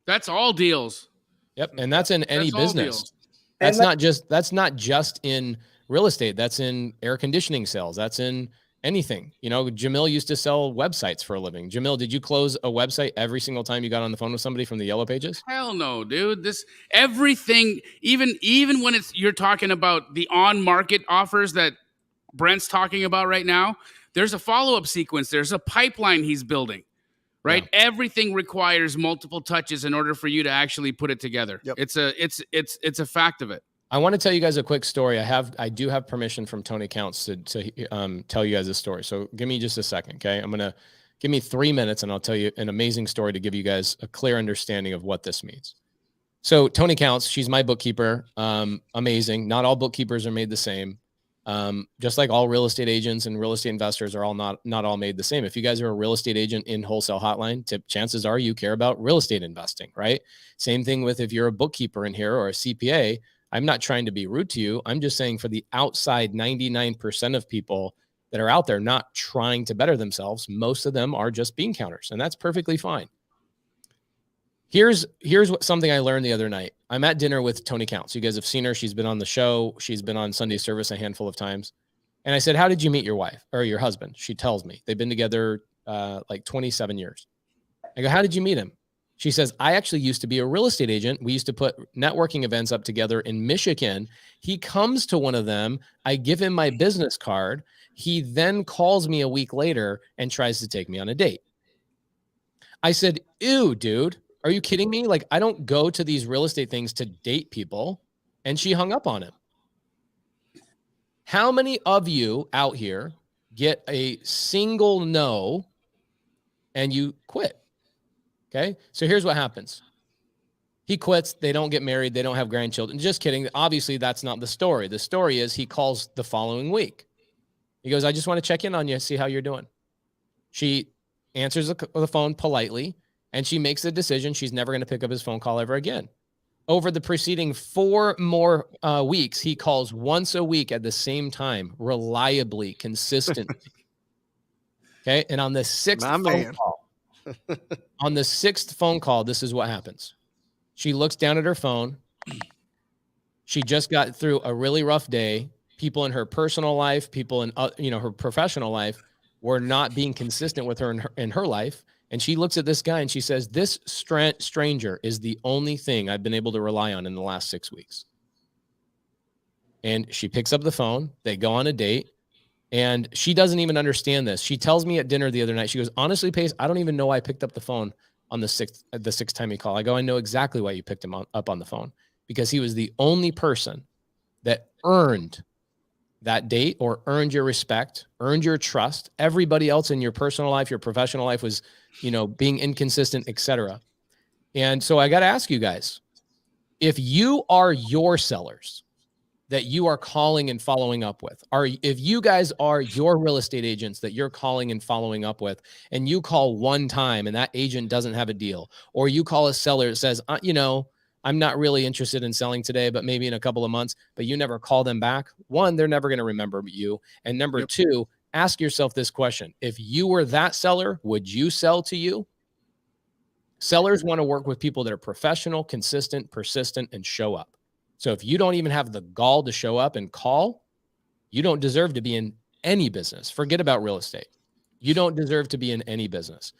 That's all deals. Yep. And that's in any business. That's not just in real estate. That's in air conditioning sales. That's in anything. You know, Jamil used to sell websites for a living. Jamil, did you close a website every single time you got on the phone with somebody from the Yellow Pages? Hell no, dude. This everything, even when you're talking about the on-market offers that Brent's talking about right now, there's a follow-up sequence. There's a pipeline he's building, right? Yeah. Everything requires multiple touches in order for you to actually put it together. Yep. It's a fact of it. I want to tell you guys a quick story. I do have permission from Tony Counts to tell you guys a story. So give me just a second, okay? Give me 3 minutes and I'll tell you an amazing story to give you guys a clear understanding of what this means. So Tony Counts, she's my bookkeeper. Amazing. Not all bookkeepers are made the same. Just like all real estate agents and real estate investors are all not all made the same. If you guys are a real estate agent in Wholesale Hotline, chances are you care about real estate investing, right? Same thing with if you're a bookkeeper in here or a CPA. I'm not trying to be rude to you. I'm just saying for the outside 99% of people that are out there not trying to better themselves, most of them are just bean counters, and that's perfectly fine. Here's something I learned the other night. I'm at dinner with Tony Counts. You guys have seen her. She's been on the show. She's been on Sunday Service a handful of times. And I said, how did you meet your wife or your husband? She tells me they've been together like 27 years. I go, how did you meet him? She says, I actually used to be a real estate agent. We used to put networking events up together in Michigan. He comes to one of them. I give him my business card. He then calls me a week later and tries to take me on a date. I said, ew, dude, are you kidding me? Like, I don't go to these real estate things to date people. And she hung up on him. How many of you out here get a single no and you quit? Okay, so here's what happens. He quits. They don't get married. They don't have grandchildren. Just kidding. Obviously, that's not the story. The story is he calls the following week. He goes, I just want to check in on you, see how you're doing. She answers the phone politely, and she makes the decision she's never going to pick up his phone call ever again. Over the preceding 4 more weeks, he calls once a week at the same time, reliably, consistently. Okay. And on the sixth phone call, this is what happens. She looks down at her phone. She just got through a really rough day. People in her personal life, people in her professional life were not being consistent with her in her life. And she looks at this guy and she says, this stranger is the only thing I've been able to rely on in the last 6 weeks. And she picks up the phone. They go on a date. And she doesn't even understand this. She tells me at dinner the other night, she goes, honestly, Pace, I don't even know why I picked up the phone on the sixth time he called. I go, I know exactly why you picked him up on the phone, because he was the only person that earned that date or earned your respect, earned your trust. Everybody else in your personal life, your professional life was, being inconsistent, etc. And so I got to ask you guys, if you are your sellers that you are calling and following up with, if you guys are your real estate agents that you're calling and following up with, and you call one time and that agent doesn't have a deal, or you call a seller that says, I'm not really interested in selling today, but maybe in a couple of months, but you never call them back. One, they're never going to remember you. And number two, ask yourself this question. If you were that seller, would you sell to you? Sellers want to work with people that are professional, consistent, persistent, and show up. So if you don't even have the gall to show up and call, you don't deserve to be in any business. Forget about real estate. You don't deserve to be in any business.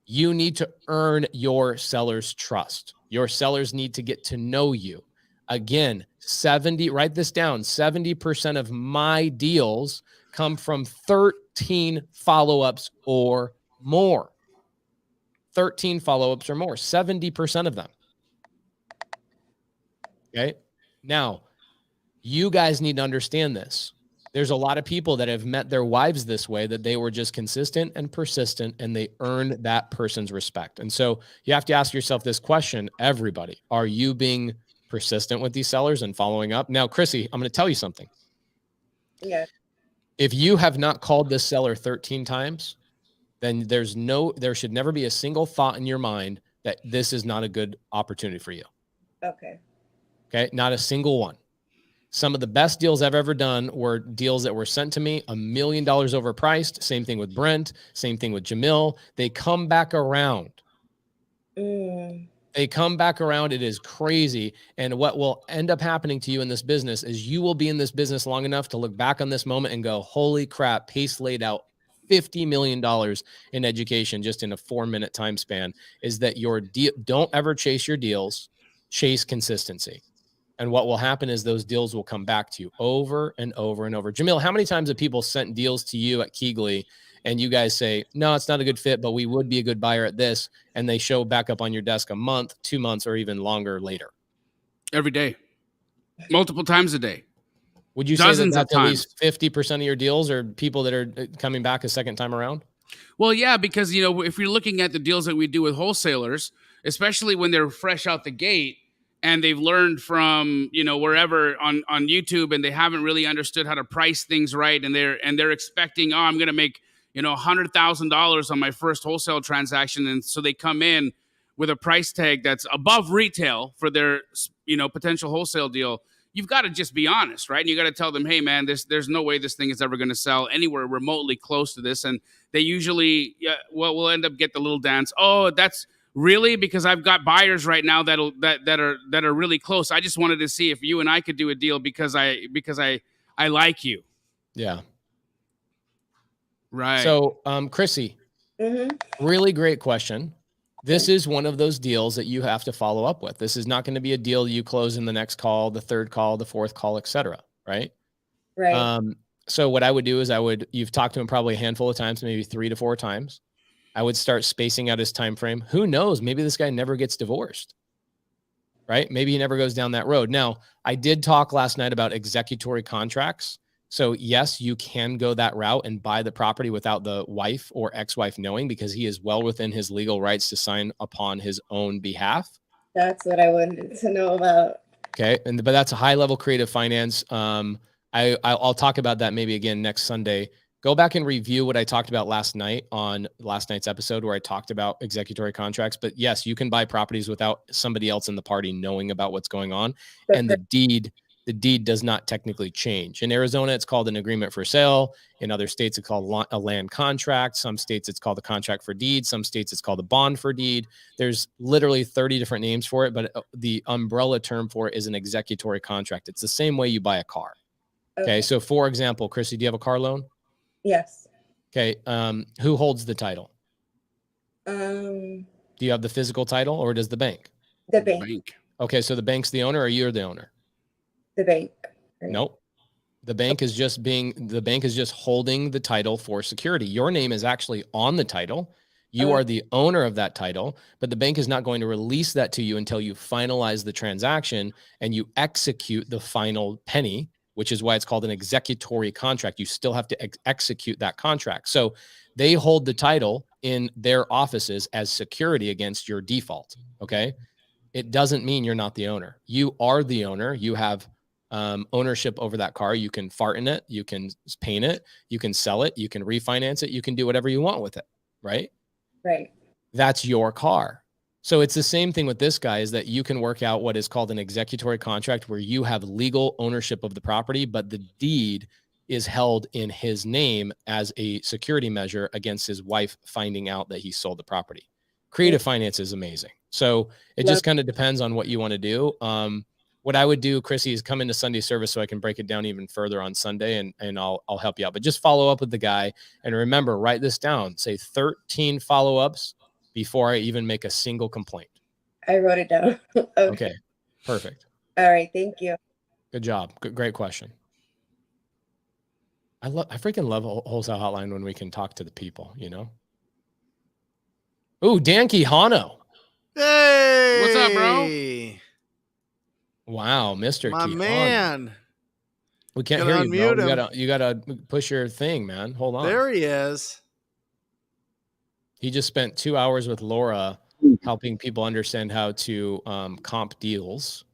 You need to earn your sellers' trust. Your sellers need to get to know you. Again, write this down, 70% of my deals come from 13 follow-ups or more. 13 follow-ups or more, 70% of them. Okay. Now, you guys need to understand this. There's a lot of people that have met their wives this way, that they were just consistent and persistent and they earned that person's respect. And so you have to ask yourself this question, everybody, are you being persistent with these sellers and following up? Now, Chrissy, I'm going to tell you something. Yeah. If you have not called this seller 13 times, then there should never be a single thought in your mind that this is not a good opportunity for you. Okay. Okay. Not a single one. Some of the best deals I've ever done were deals that were sent to me $1 million overpriced. Same thing with Brent. Same thing with Jamil. They come back around. They come back around. It is crazy. And what will end up happening to you in this business is you will be in this business long enough to look back on this moment and go, holy crap, Pace laid out $50 million in education just in a 4-minute time span. Is that your deal? Don't ever chase your deals. Chase consistency. And what will happen is those deals will come back to you over and over and over. Jamil, how many times have people sent deals to you at Keegley and you guys say, no, it's not a good fit, but we would be a good buyer at this. And they show back up on your desk a month, 2 months, or even longer later? Every day. Multiple times a day. Would you say that that's at least 50% of your deals are people that are coming back a second time around? Well, yeah, because, if you're looking at the deals that we do with wholesalers, especially when they're fresh out the gate, and they've learned from, wherever on YouTube, and they haven't really understood how to price things right. And they're expecting, I'm going to make, $100,000 on my first wholesale transaction. And so they come in with a price tag that's above retail for their, potential wholesale deal. You've got to just be honest, right? And you got to tell them, hey, man, there's no way this thing is ever going to sell anywhere remotely close to this. And they usually, we'll end up get the little dance. Oh, that's really because I've got buyers right now that are really close. I just wanted to see if you and I could do a deal because I like you. Yeah. Right. So, Chrissy, really great question. This is one of those deals that you have to follow up with. This is not going to be a deal you close in the next call, the third call, the fourth call, etc. Right? Right. So what I would do is you've talked to him probably a handful of times, maybe 3 to 4 times. I would start spacing out his time frame. Who knows? Maybe this guy never gets divorced, right? Maybe he never goes down that road. Now, I did talk last night about executory contracts. So yes, you can go that route and buy the property without the wife or ex-wife knowing, because he is well within his legal rights to sign upon his own behalf. That's what I wanted to know about. Okay. But that's a high level creative finance. I'll talk about that maybe again next Sunday. Go back and review what I talked about last night on last night's episode where I talked about executory contracts. But yes, you can buy properties without somebody else in the party knowing about what's going on. And the deed does not technically change. In Arizona, it's called an agreement for sale. In other states, it's called a land contract. Some states, it's called a contract for deed. Some states, it's called a bond for deed. There's literally 30 different names for it, but the umbrella term for it is an executory contract. It's the same way you buy a car. Okay. So for example, Chrissy, do you have a car loan? Yes. Okay. Who holds the title? Do you have the physical title or does the bank? The bank. Okay. So the bank's the owner or you're the owner? The bank. Right? Nope. The bank is just holding the title for security. Your name is actually on the title. You are the owner of that title, but the bank is not going to release that to you until you finalize the transaction and you execute the final penny, which is why it's called an executory contract. You still have to execute that contract. So they hold the title in their offices as security against your default. Okay. It doesn't mean you're not the owner. You are the owner. You have ownership over that car. You can fart in it. You can paint it. You can sell it. You can refinance it. You can do whatever you want with it. Right. Right. That's your car. So it's the same thing with this guy, is that you can work out what is called an executory contract where you have legal ownership of the property, but the deed is held in his name as a security measure against his wife finding out that he sold the property. Creative finance is amazing. So it just kind of depends on what you want to do. What I would do, Chrissy, is come into Sunday service so I can break it down even further on Sunday, and I'll help you out. But just follow up with the guy, and remember, write this down. Say 13 follow-ups before I even make a single complaint. I wrote it down. Okay, perfect. All right, thank you. Good job. Great question. I freaking love Wholesale Hotline when we can talk to the people, you know? Ooh, Dan Quijano. Hey, what's up, bro? Wow, Mr. My Quijano. man. We can't hear you, bro. You gotta push your thing, man. Hold on. There he is. He just spent 2 hours with Laura helping people understand how to comp deals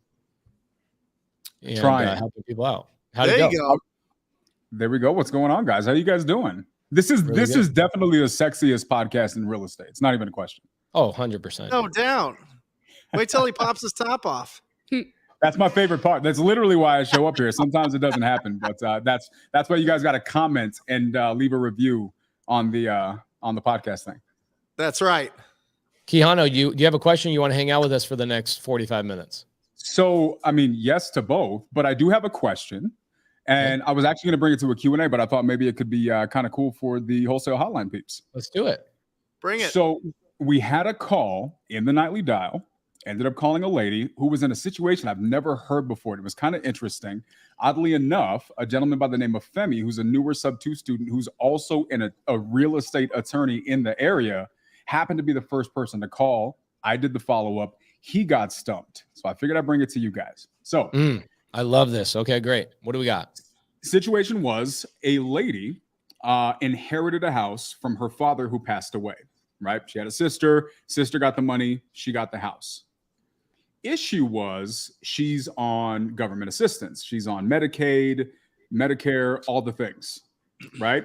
and helping people out. How'd it go? There we go. What's going on, guys? How you guys doing? This is definitely the sexiest podcast in real estate. It's not even a question. Oh, 100%. No doubt. Wait till he pops his top off. That's my favorite part. That's literally why I show up here. Sometimes it doesn't happen, but that's why you guys got to comment and leave a review on the podcast thing. That's right. Quijano, do you have a question? You want to hang out with us for the next 45 minutes? So, I mean, yes to both, but I do have a question. And I was actually going to bring it to a Q&A, but I thought maybe it could be kind of cool for the Wholesale Hotline peeps. Let's do it. Bring it. So we had a call in the nightly dial, ended up calling a lady who was in a situation I've never heard before. It was kind of interesting. Oddly enough, a gentleman by the name of Femi, who's a newer sub-2 student, who's also a real estate attorney in the area, happened to be the first person to call. I did the follow-up. He got stumped. So I figured I'd bring it to you guys. So I love this. Okay, great. What do we got? Situation was a lady inherited a house from her father who passed away, right? She had a sister. Sister got the money. She got the house. Issue was she's on government assistance. She's on Medicaid, Medicare, all the things, right?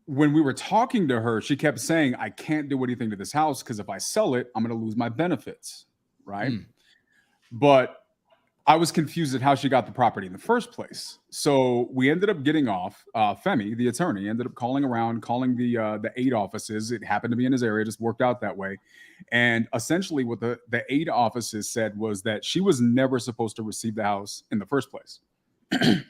When we were talking to her, she kept saying, I can't do anything to this house because if I sell it, I'm going to lose my benefits, right? But I was confused at how she got the property in the first place. So we ended up getting off. Femi, the attorney, ended up calling the 8 offices. It happened to be in his area, just worked out that way. And essentially what the 8 offices said was that she was never supposed to receive the house in the first place.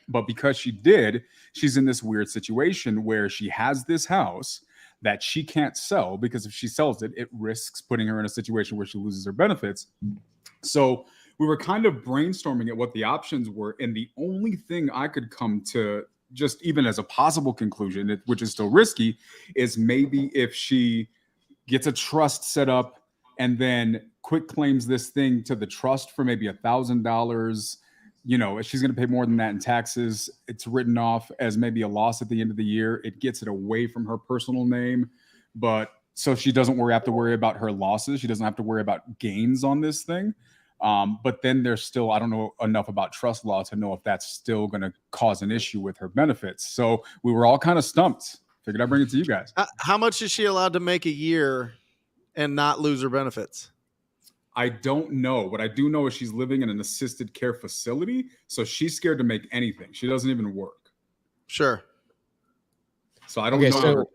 But because she did, she's in this weird situation where she has this house that she can't sell because if she sells it, it risks putting her in a situation where she loses her benefits. So we were kind of brainstorming at what the options were. And the only thing I could come to, just even as a possible conclusion, which is still risky, is maybe if she gets a trust set up and then quick claims this thing to the trust for maybe $1,000, you know, if she's going to pay more than that in taxes, it's written off as maybe a loss at the end of the year. It gets it away from her personal name. But so she doesn't have to worry about her losses. She doesn't have to worry about gains on this thing. But then there's still, I don't know enough about trust law to know if that's still going to cause an issue with her benefits. So we were all kind of stumped. Figured I'd bring it to you guys. How much is she allowed to make a year and not lose her benefits? I don't know. What I do know is she's living in an assisted care facility. So she's scared to make anything. She doesn't even work. Sure. So I don't know. So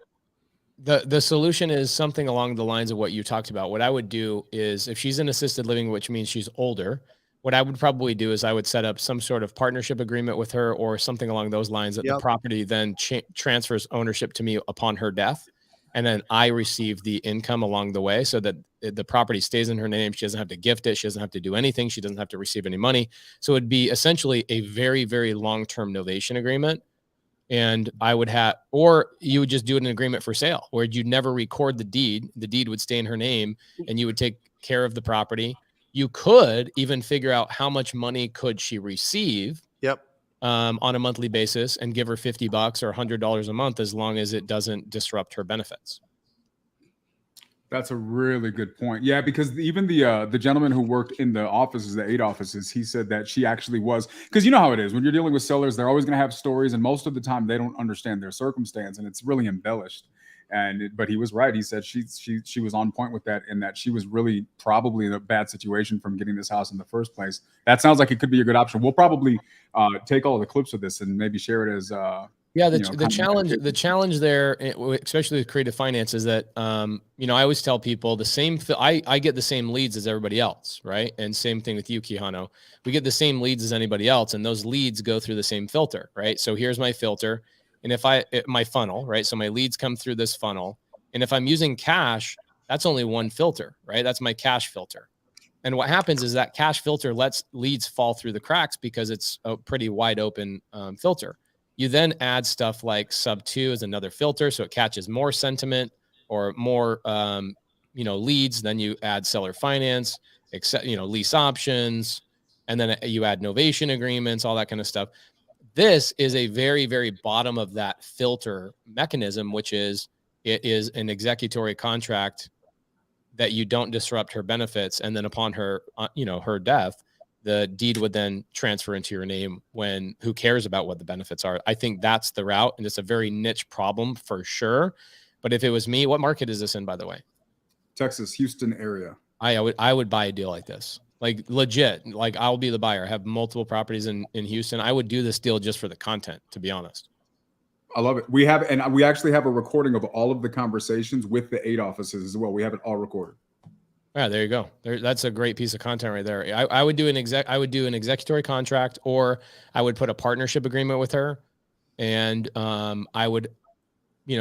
the solution is something along the lines of what you talked about. What I would do is, if she's in assisted living, which means she's older, what I would probably do is I would set up some sort of partnership agreement with her or something along those lines, that the property then transfers ownership to me upon her death. And then I receive the income along the way, so that the property stays in her name. She doesn't have to gift it. She doesn't have to do anything. She doesn't have to receive any money. So it'd be essentially a very, very long-term novation agreement. And I would have, or you would just do an agreement for sale where you'd never record the deed. The deed would stay in her name and you would take care of the property. You could even figure out how much money could she receive on a monthly basis and give her $50 or $100 a month, as long as it doesn't disrupt her benefits. That's a really good point. Yeah, because even the gentleman who worked in the offices, the 8 offices, he said that she actually was, because you know how it is when you're dealing with sellers, they're always going to have stories, and most of the time they don't understand their circumstance, and it's really embellished. But he was right. He said she was on point with that, and that she was really probably in a bad situation from getting this house in the first place. That sounds like it could be a good option. We'll probably take all of the clips of this and maybe share it as the challenge there, especially with creative finance, is that I always tell people I get the same leads as everybody else, right? And same thing with you, Quijano. We get the same leads as anybody else, and those leads go through the same filter, right? So here's my filter, and my funnel, right? So my leads come through this funnel, and if I'm using cash, that's only one filter, right? That's my cash filter. And what happens is that cash filter lets leads fall through the cracks because it's a pretty wide open filter. You then add stuff like sub 2 as another filter, so it catches more sentiment or more, leads. Then you add seller finance, lease options, and then you add novation agreements, all that kind of stuff. This is a very, very bottom of that filter mechanism, which is it is an executory contract that you don't disrupt her benefits, and then upon her, her death, the deed would then transfer into your name. Who cares about what the benefits are? I think that's the route, and it's a very niche problem for sure. But if it was me, what market is this in, by the way? Texas, Houston area. I would buy a deal like this, like legit. Like, I'll be the buyer. I have multiple properties in Houston. I would do this deal just for the content, to be honest. I love it. We actually have a recording of all of the conversations with the 8 offices as well. We have it all recorded. Yeah, there you go. That's a great piece of content right there. I would do an executory contract, or I would put a partnership agreement with her, and I would,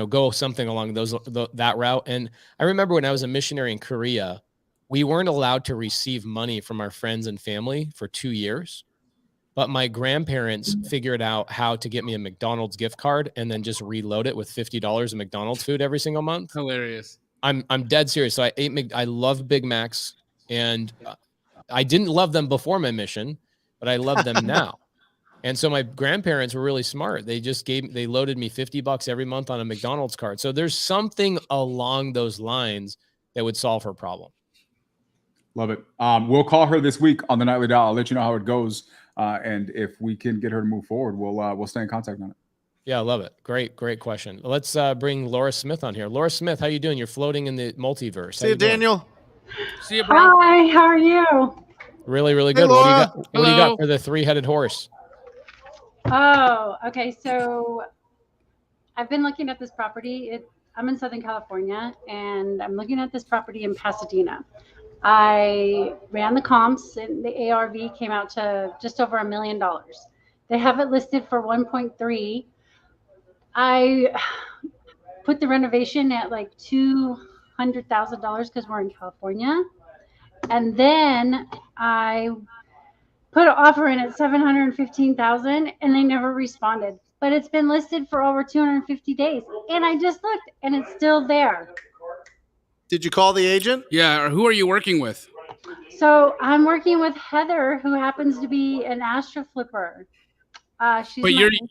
go something along that route. And I remember when I was a missionary in Korea, we weren't allowed to receive money from our friends and family for 2 years, but my grandparents figured out how to get me a McDonald's gift card and then just reload it with $50 of McDonald's food every single month. Hilarious. I'm dead serious. So I love Big Macs, and I didn't love them before my mission, but I love them now. And so my grandparents were really smart. They loaded me $50 every month on a McDonald's card. So there's something along those lines that would solve her problem. Love it. We'll call her this week on the Nightly Dial. I'll let you know how it goes. And if we can get her to move forward, we'll stay in contact on it. Yeah, I love it. Great question. Let's bring Laura Smith on here. Laura Smith, how you doing? You're floating in the multiverse. See you, Daniel. See you, bro. Hi, how are you? Really, really good. Hey, Laura. What do you got for the 3-headed horse? Oh, okay. So I've been looking at this property. I'm in Southern California, and I'm looking at this property in Pasadena. I ran the comps, and the ARV came out to just over $1 million. They have it listed for 1.3. I put the renovation at like $200,000 because we're in California. And then I put an offer in at $715,000, and they never responded. But it's been listed for over 250 days. And I just looked, and it's still there. Did you call the agent? Yeah. Or who are you working with? So I'm working with Heather, who happens to be an Astro Flipper. But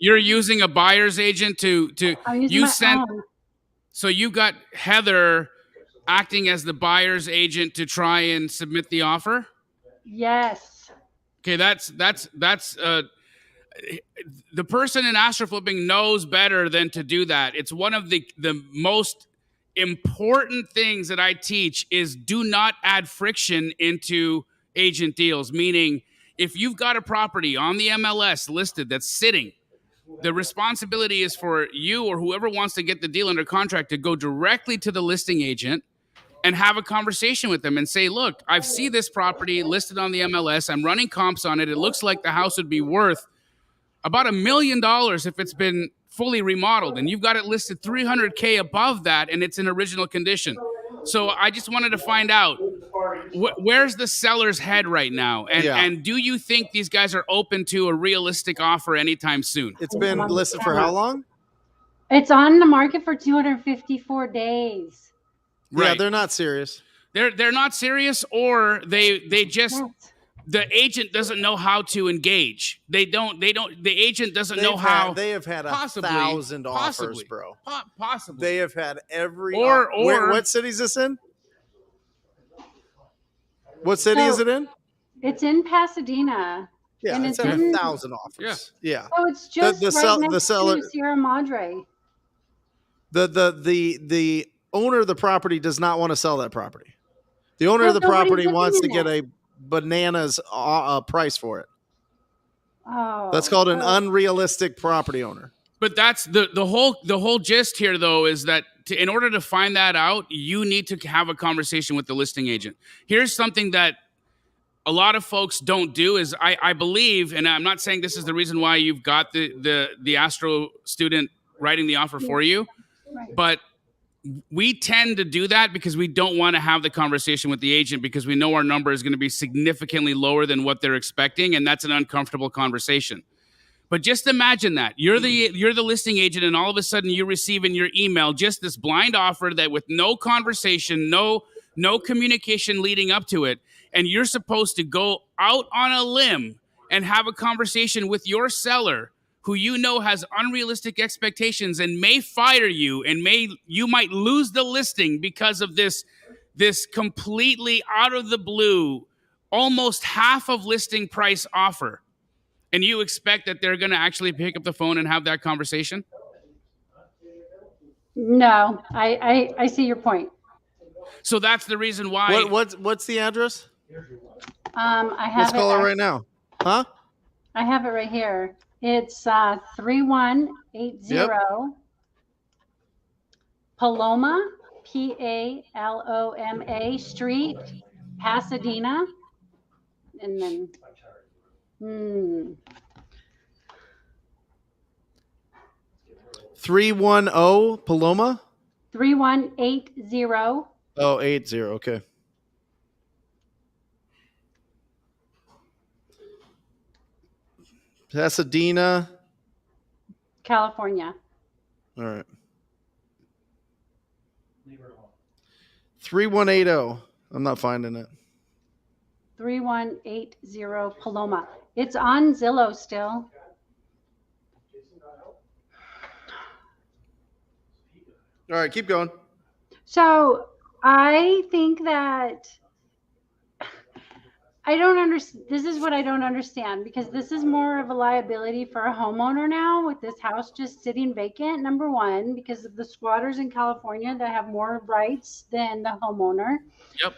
you're using a buyer's agent to so you got Heather acting as the buyer's agent to try and submit the offer? Yes. Okay, that's the person in astro flipping knows better than to do that. It's one of the most important things that I teach is do not add friction into agent deals. Meaning, if you've got a property on the MLS listed that's sitting, the responsibility is for you or whoever wants to get the deal under contract to go directly to the listing agent and have a conversation with them and say, look, I see this property listed on the MLS. I'm running comps on it. It looks like the house would be worth about $1 million if it's been fully remodeled, and you've got it listed $300K above that, and it's in original condition. So I just wanted to find out where's the seller's head right now, and do you think these guys are open to a realistic offer anytime soon? It's been listed for how long? It's on the market for 254 days. Right. Yeah, Right. they're not serious. They're not serious, or they just the agent doesn't know how to engage. They don't. The agent doesn't know how. They have had possibly, 1,000 offers, possibly, bro. Possibly. They have had every. Or what city is this in? What city is it in? It's in Pasadena. Yeah, and it's had 1,000 offers. Yeah. So it's just The seller, to Sierra Madre. The owner of the property does not want to sell that property. The owner of the nobody's property looking wants in to get it. a bananas price for it. Oh, That's called an unrealistic property owner. But that's the whole gist here, though, is that in order to find that out, you need to have a conversation with the listing agent. Here's something that a lot of folks don't do is I believe, and I'm not saying this is the reason why you've got the astro student writing the offer for you, but we tend to do that because we don't want to have the conversation with the agent because we know our number is going to be significantly lower than what they're expecting, and that's an uncomfortable conversation. But just imagine that you're the listing agent, and all of a sudden you receive in your email just this blind offer that with no conversation, no communication leading up to it, and you're supposed to go out on a limb and have a conversation with your seller who you know has unrealistic expectations and may fire you, and you might lose the listing because of this completely out of the blue, almost half of listing price offer. And you expect that they're going to actually pick up the phone and have that conversation? No, I see your point. So that's the reason why. What's the address? I have Let's call it right now. Huh? I have it right here. It's 3180 Paloma, Paloma Street, Pasadena, and then 310 Paloma. 3180. Oh, 80. Okay. Pasadena, California. All right. 3180. I'm not finding it. 3180 Paloma. It's on Zillow still. All right, keep going. So I think that I don't understand. This is what I don't understand, because this is more of a liability for a homeowner now with this house just sitting vacant. Number one, because of the squatters in California that have more rights than the homeowner. Yep.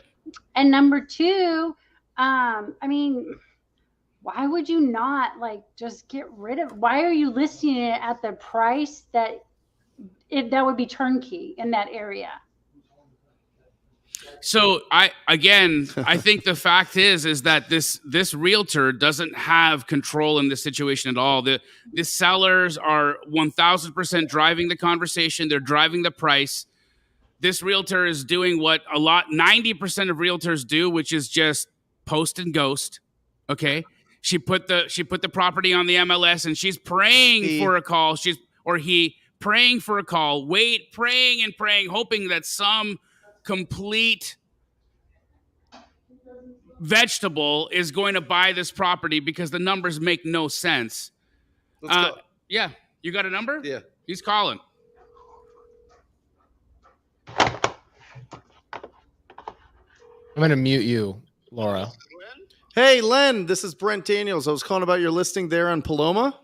And number two, I mean, why would you not just get rid of? Why are you listing it at the price that would be turnkey in that area? So I think the fact is that this realtor doesn't have control in this situation at all. The sellers are 1,000% driving the conversation. They're driving the price. This realtor is doing what 90% of realtors do, which is just post and ghost. Okay. She put the property on the MLS and she's praying for a call. Praying for a call, praying and praying, hoping that some complete vegetable is going to buy this property because the numbers make no sense. Let's go. Yeah. You got a number? Yeah. He's calling. I'm going to mute you, Laura. Hey, Len, this is Brent Daniels. I was calling about your listing there on Paloma.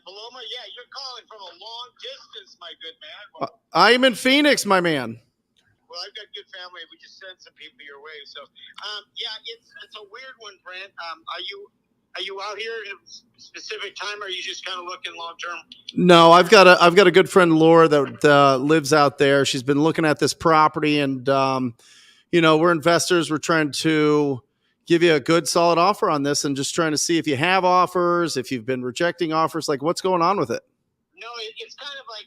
Paloma, yeah, you're calling from a long distance, my good man. I am in Phoenix, my man. Well, I've got good family. We just sent some people your way. So, yeah, it's a weird one, Brent. Are you out here at a specific time, or are you just kind of looking long term? No, I've got a good friend, Laura, that lives out there. She's been looking at this property, and we're investors. We're trying to give you a good, solid offer on this, and just trying to see if you have offers, if you've been rejecting offers, like what's going on with it. No, it's kind of like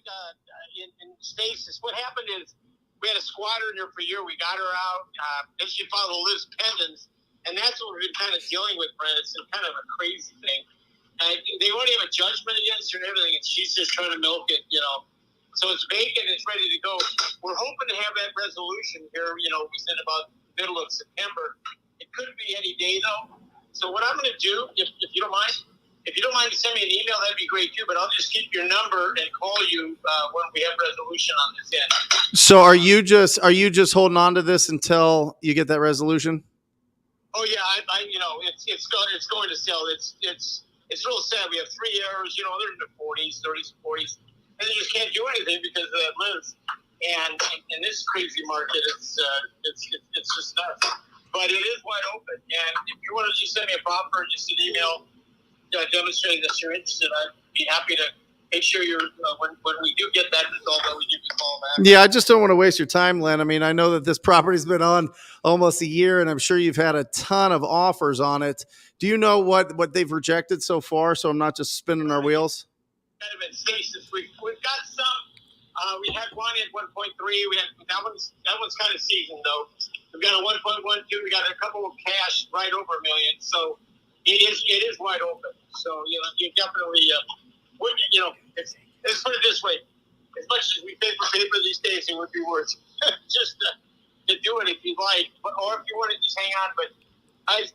in stasis. What happened is we had a squatter in there for a year. We got her out. Then she filed a lis pendens, and that's what we've been kind of dealing with, Brent. It's kind of a crazy thing. And they already have a judgment against her and everything, and she's just trying to milk it, So it's vacant. It's ready to go. We're hoping to have that resolution here, we said about middle of September. It could be any day, though. So what I'm going to do, if you don't mind, to send me an email, that'd be great, too. But I'll just keep your number and call you when we have resolution on this end. So are you just holding on to this until you get that resolution? Oh, yeah. It's going to sell. It's real sad. We have 3 errors. They're in the 40s, 30s, 40s. And they just can't do anything because of that lens. And in this crazy market, it's just nuts. But it is wide open. And if you want to just send me a proffer or just an email demonstrating that you're interested, I'd be happy to make sure you're when we do get that result, that we give you a call back. Yeah, I just don't want to waste your time, Len. I mean, I know that this property's been on almost a year, and I'm sure you've had a ton of offers on it. Do you know what they've rejected so far? So I'm not just spinning our wheels. Kind of in stasis. We've got some. We had one at 1.3. We had that one's kind of seasoned though. We've got a 1.12. We got a couple of cash right over $1 million. So it is wide open. So you definitely let's put it this way: as much as we pay for paper these days, it would be worth just to do it if you like, or if you want to just hang on. But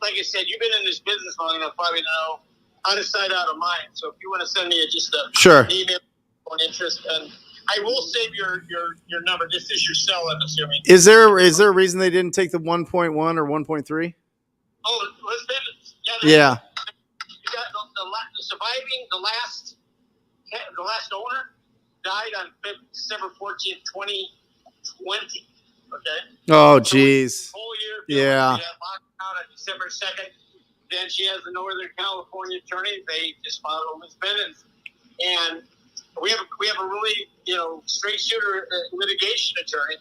like I said, you've been in this business long enough, probably to know out of sight, out of mind. So if you want to send me an email on interest, and I will save your number. This is your cell, I'm assuming. Is there a reason they didn't take the 1.1 or 1.3? Oh, yeah. Yeah. You got the surviving the last owner died on December 14th, 2020. Okay. Oh, geez. Whole year. Yeah. Locked out on December 2nd. Then she has a Northern California attorney. They just filed a lis pendens, and we have a really straight shooter litigation attorney.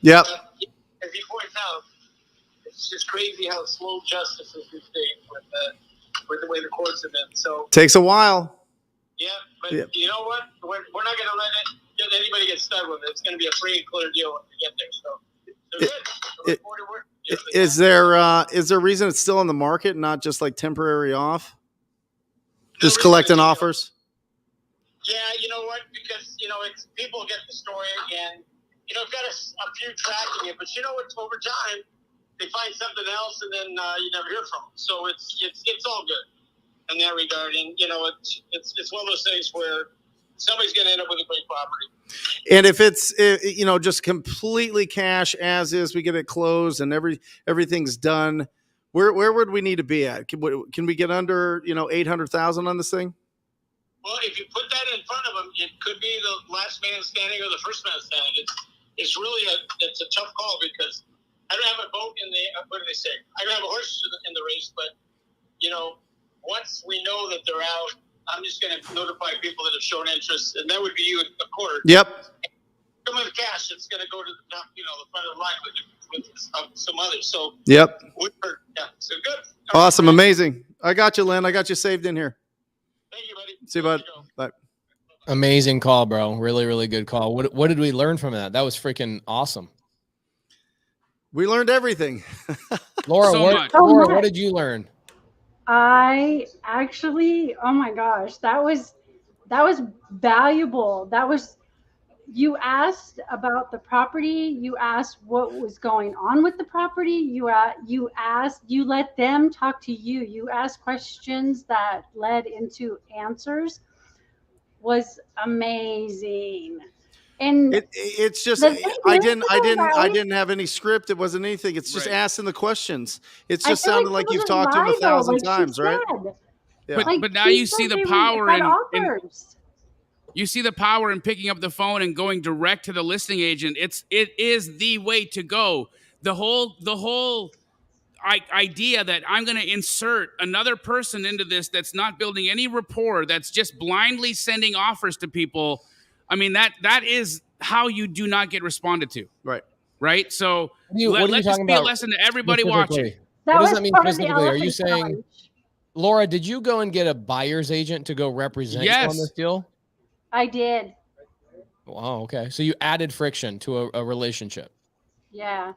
Yep. As he points out, it's just crazy how slow justice is these days with the way the courts have been. So takes a while. Yeah, but you know what? We're not going to let anybody get stuck with it. It's going to be a free and clear deal when we get there. So good. Is there a reason it's still on the market, not just like temporary off? Just collecting offers? Yeah, you know what? Because, it's people get the story and, I've got a few tracking it, but over time, they find something else and then you never hear from them. So it's all good in that regard. And, it's one of those things where somebody's going to end up with a great property. And if it's just completely cash as is, we get it closed and everything's done. Where would we need to be at? Can we get under 800,000 on this thing? Well, if you put that in front of them, it could be the last man standing or the first man standing. It's really a tough call because I don't have a vote in the what do they say? I don't have a horse in the race, but once we know that they're out, I'm just going to notify people that have shown interest, and that would be you in the court. Yep. Some of the cash that's going to go to the top, the front of the line with some others. So yep. Yeah. So good. Awesome. Amazing. I got you, Len. I got you saved in here. Thank you, buddy. See you, bud. Bye. Amazing call, bro. Really, really good call. What did we learn from that? That was freaking awesome. We learned everything. Laura, Laura, what did you learn? I actually, oh my gosh, that was valuable. You asked about the property. You asked what was going on with the property. You let them talk to you. You asked questions that led into answers. Was amazing. And it's just the thing I is, I though, didn't have any script. It wasn't anything. It's just Right. asking the questions. It's I just feel sounded like like people you've just talked to him lie, though, 1,000 like she times, right? said. Yeah. Like, But now she you see said the they power got in offers. you see the power in picking up the phone and going direct to the listing agent. It is the way to go. The whole idea that I'm going to insert another person into this that's not building any rapport, that's just blindly sending offers to people. I mean, that is how you do not get responded to. Right. Right. So What are you let this talking be a about lesson to everybody specifically? watching. That What does was that mean part of the specifically? Are you elephant saying, challenge. Laura, did you go and get a buyer's agent to go represent you on Yes. this deal? I did. Wow. Okay. So you added friction to a relationship. Yeah.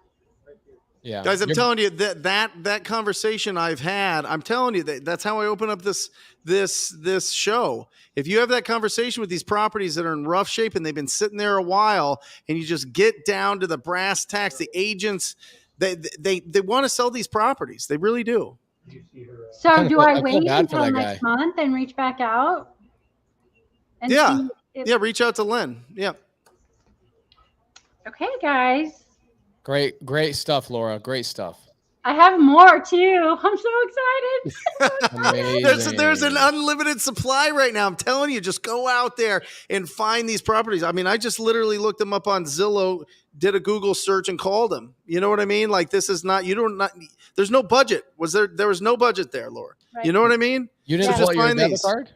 Yeah. Guys, I'm telling you that conversation I've had, I'm telling you that's how I open up this show. If you have that conversation with these properties that are in rough shape and they've been sitting there a while, and you just get down to the brass tacks, the agents, they want to sell these properties. They really do. So do I feel wait bad for until that next guy. month and reach back out? And Yeah. see if, Yeah, reach out to Lynn. Yeah. okay, guys. Great stuff, Laura. Great stuff. I have more too. I'm so excited. Amazing. There's an unlimited supply right now. I'm telling you, just go out there and find these properties. I mean, I just literally looked them up on Zillow, did a Google search, and called them. You know what I mean? Like, this is not, there's no budget. There was no budget there, Laura. Right. You know what I mean? You didn't So pull out your find debit these. card?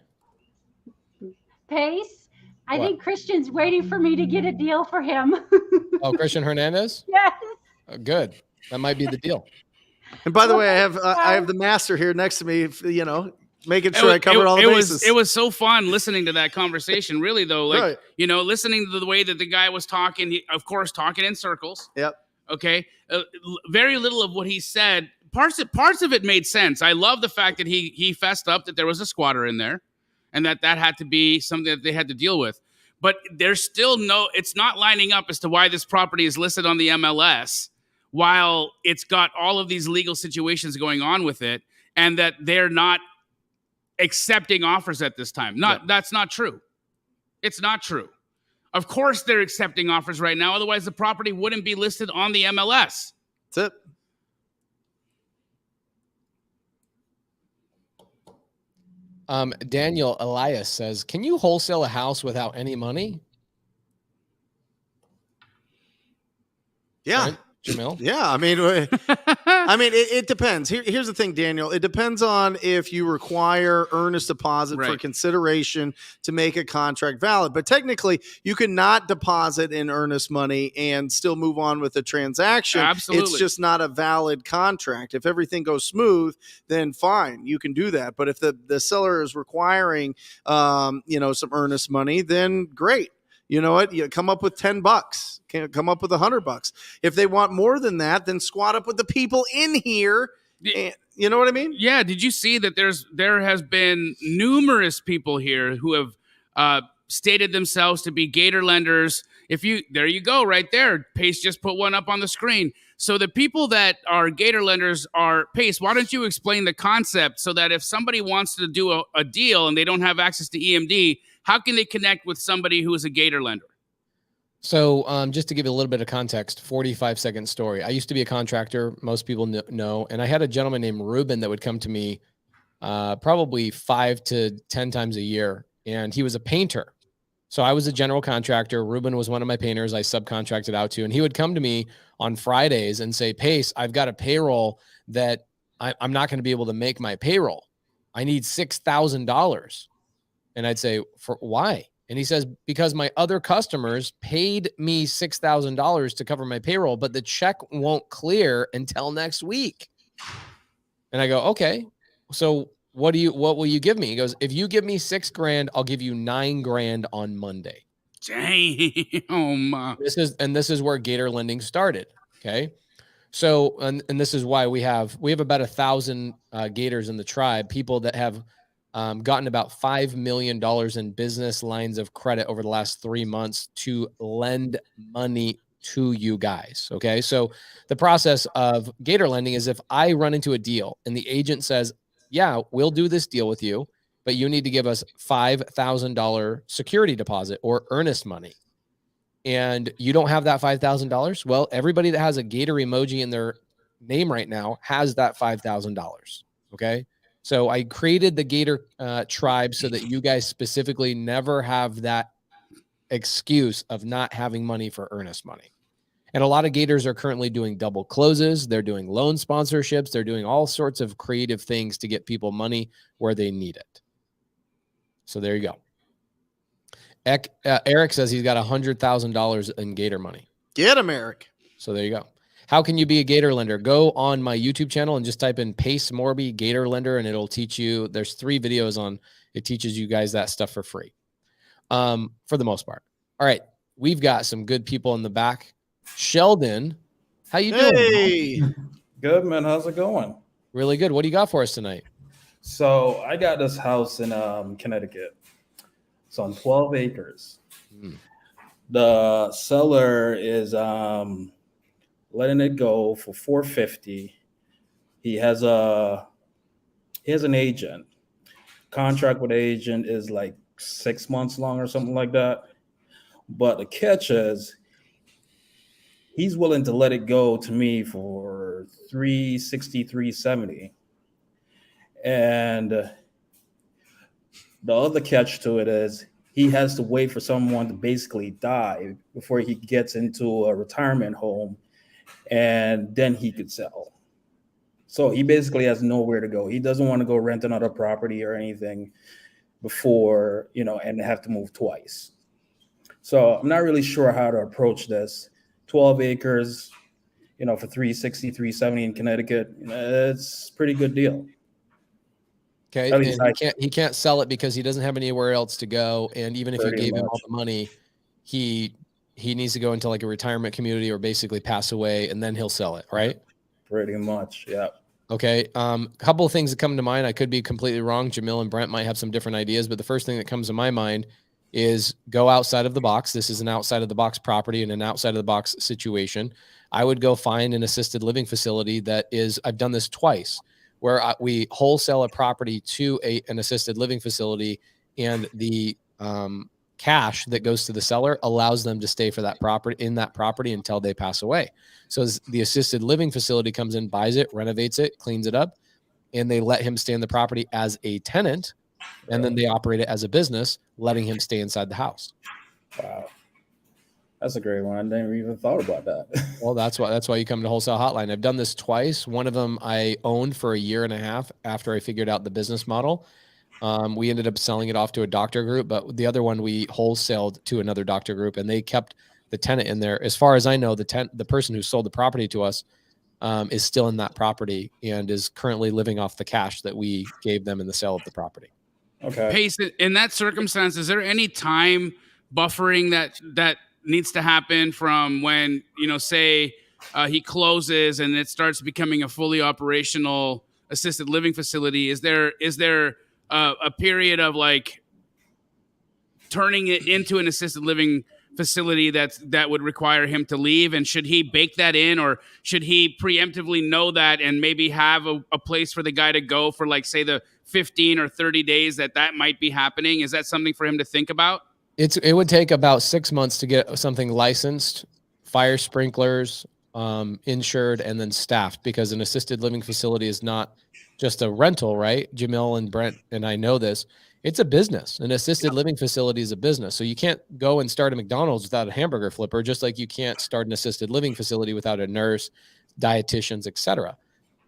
Pace. I What? think Christian's waiting for me to get a deal for him. Oh, Christian Hernandez? Yes. Good. That might be the deal. And by the way, I have the master here next to me, making sure I covered all the bases. It was so fun listening to that conversation. Really, though, like Right. Listening to the way that the guy was talking. Of course, talking in circles. Yep. Okay. Very little of what he said. Parts of it made sense. I love the fact that he fessed up that there was a squatter in there, and that had to be something that they had to deal with. But there's still it's not lining up as to why this property is listed on the MLS while it's got all of these legal situations going on with it, and that they're not accepting offers at this time. That's not true. It's not true. Of course they're accepting offers right now. Otherwise the property wouldn't be listed on the MLS. That's it. Daniel Elias says, can you wholesale a house without any money? Yeah. Right, Jamil? Yeah. I mean, it depends. Here's the thing, Daniel. It depends on if you require earnest deposit for consideration to make a contract valid. But technically, you cannot deposit in earnest money and still move on with the transaction. Absolutely. It's just not a valid contract. If everything goes smooth, then fine, you can do that. But if the seller is requiring, some earnest money, then great. You know what? You come up with $10. Can't come up with $100. If they want more than that, then squat up with the people in here. And, you know what I mean? Yeah. Did you see that there has been numerous people here who have stated themselves to be Gator lenders? There you go, right there. Pace just put one up on the screen. So the people that are Gator lenders are, Pace, why don't you explain the concept so that if somebody wants to do a deal and they don't have access to EMD, how can they connect with somebody who is a Gator lender? So just to give you a little bit of context, 45-second story. I used to be a contractor. Most people know. And I had a gentleman named Ruben that would come to me probably 5 to 10 times a year. And he was a painter. So I was a general contractor. Ruben was one of my painters I subcontracted out to. And he would come to me on Fridays and say, Pace, I've got a payroll that I'm not going to be able to make my payroll. I need $6,000. And I'd say, for why? And he says, because my other customers paid me $6,000 to cover my payroll, but the check won't clear until next week. And I go, okay, so what will you give me? He goes, if you give me $6,000, I'll give you $9,000 on Monday. Damn. This is where Gator lending started. Okay. So, and this is why we have about 1,000 Gators in the tribe, people that have gotten about $5 million in business lines of credit over the last 3 months to lend money to you guys. Okay. So the process of Gator lending is if I run into a deal and the agent says, yeah, we'll do this deal with you, but you need to give us $5,000 security deposit or earnest money. and you don't have that $5,000, well, everybody that has a gator emoji in their name right now has that $5,000. Okay. So I created the gator tribe so that you guys specifically never have that excuse of not having money for earnest money. And a lot of gators are currently doing double closes. They're doing loan sponsorships. They're doing all sorts of creative things to get people money where they need it. So there you go. Eric says he's got $100,000 in gator money. Get him, Eric. So there you go. How can you be a gator lender? Go on my YouTube channel and just type in Pace Morby Gator Lender, and it'll teach you. There's 3 videos on it. Teaches you guys that stuff for free, for the most part. All right, we've got some good people in the back. Sheldon, how you doing? Hey, good, man. How's it going? Really good. What do you got for us tonight? So I got this house in Connecticut. It's on 12 acres. The seller is letting it go for $450. He has an agent. Contract with the agent is like 6 months long or something like that. But the catch is he's willing to let it go to me for $360, $370. And the other catch to it is he has to wait for someone to basically die before he gets into a retirement home, and then he could sell. So he basically has nowhere to go. He doesn't want to go rent another property or anything before, and have to move twice. So I'm not really sure how to approach this. 12 acres, for $360, $370 in Connecticut, it's a pretty good deal. Okay, and he can't sell it because he doesn't have anywhere else to go. And even if you gave him all the money, he needs to go into like a retirement community or basically pass away, and then he'll sell it, right? Pretty much, yeah. Okay, couple of things that come to mind. I could be completely wrong. Jamil and Brent might have some different ideas, but the first thing that comes to my mind is go outside of the box. This is an outside of the box property and an outside of the box situation. I would go find an assisted living facility that is, I've done this twice, where we wholesale a property to an assisted living facility, and the cash that goes to the seller allows them to stay for that property until they pass away. So the assisted living facility comes in, buys it, renovates it, cleans it up, and they let him stay in the property as a tenant, and then they operate it as a business, letting him stay inside the house. Wow. That's a great one. I never even thought about that. Well, that's why you come to Wholesale Hotline. I've done this twice. One of them I owned for 1.5 years after I figured out the business model. We ended up selling it off to a doctor group, but the other one we wholesaled to another doctor group, and they kept the tenant in there. As far as I know, the person who sold the property to us is still in that property and is currently living off the cash that we gave them in the sale of the property. Okay. Pace, in that circumstance, is there any time buffering that needs to happen from when, say he closes and it starts becoming a fully operational assisted living facility? Is there a period of like turning it into an assisted living facility that would require him to leave? And should he bake that in, or should he preemptively know that and maybe have a place for the guy to go for, like, say, the 15 or 30 days that might be happening? Is that something for him to think about? It would take about 6 months to get something licensed, fire sprinklers, insured, and then staffed, because an assisted living facility is not just a rental, right? Jamil and Brent and I know this. It's a business. An assisted living facility is a business. So you can't go and start a McDonald's without a hamburger flipper, just like you can't start an assisted living facility without a nurse, dietitians, etc.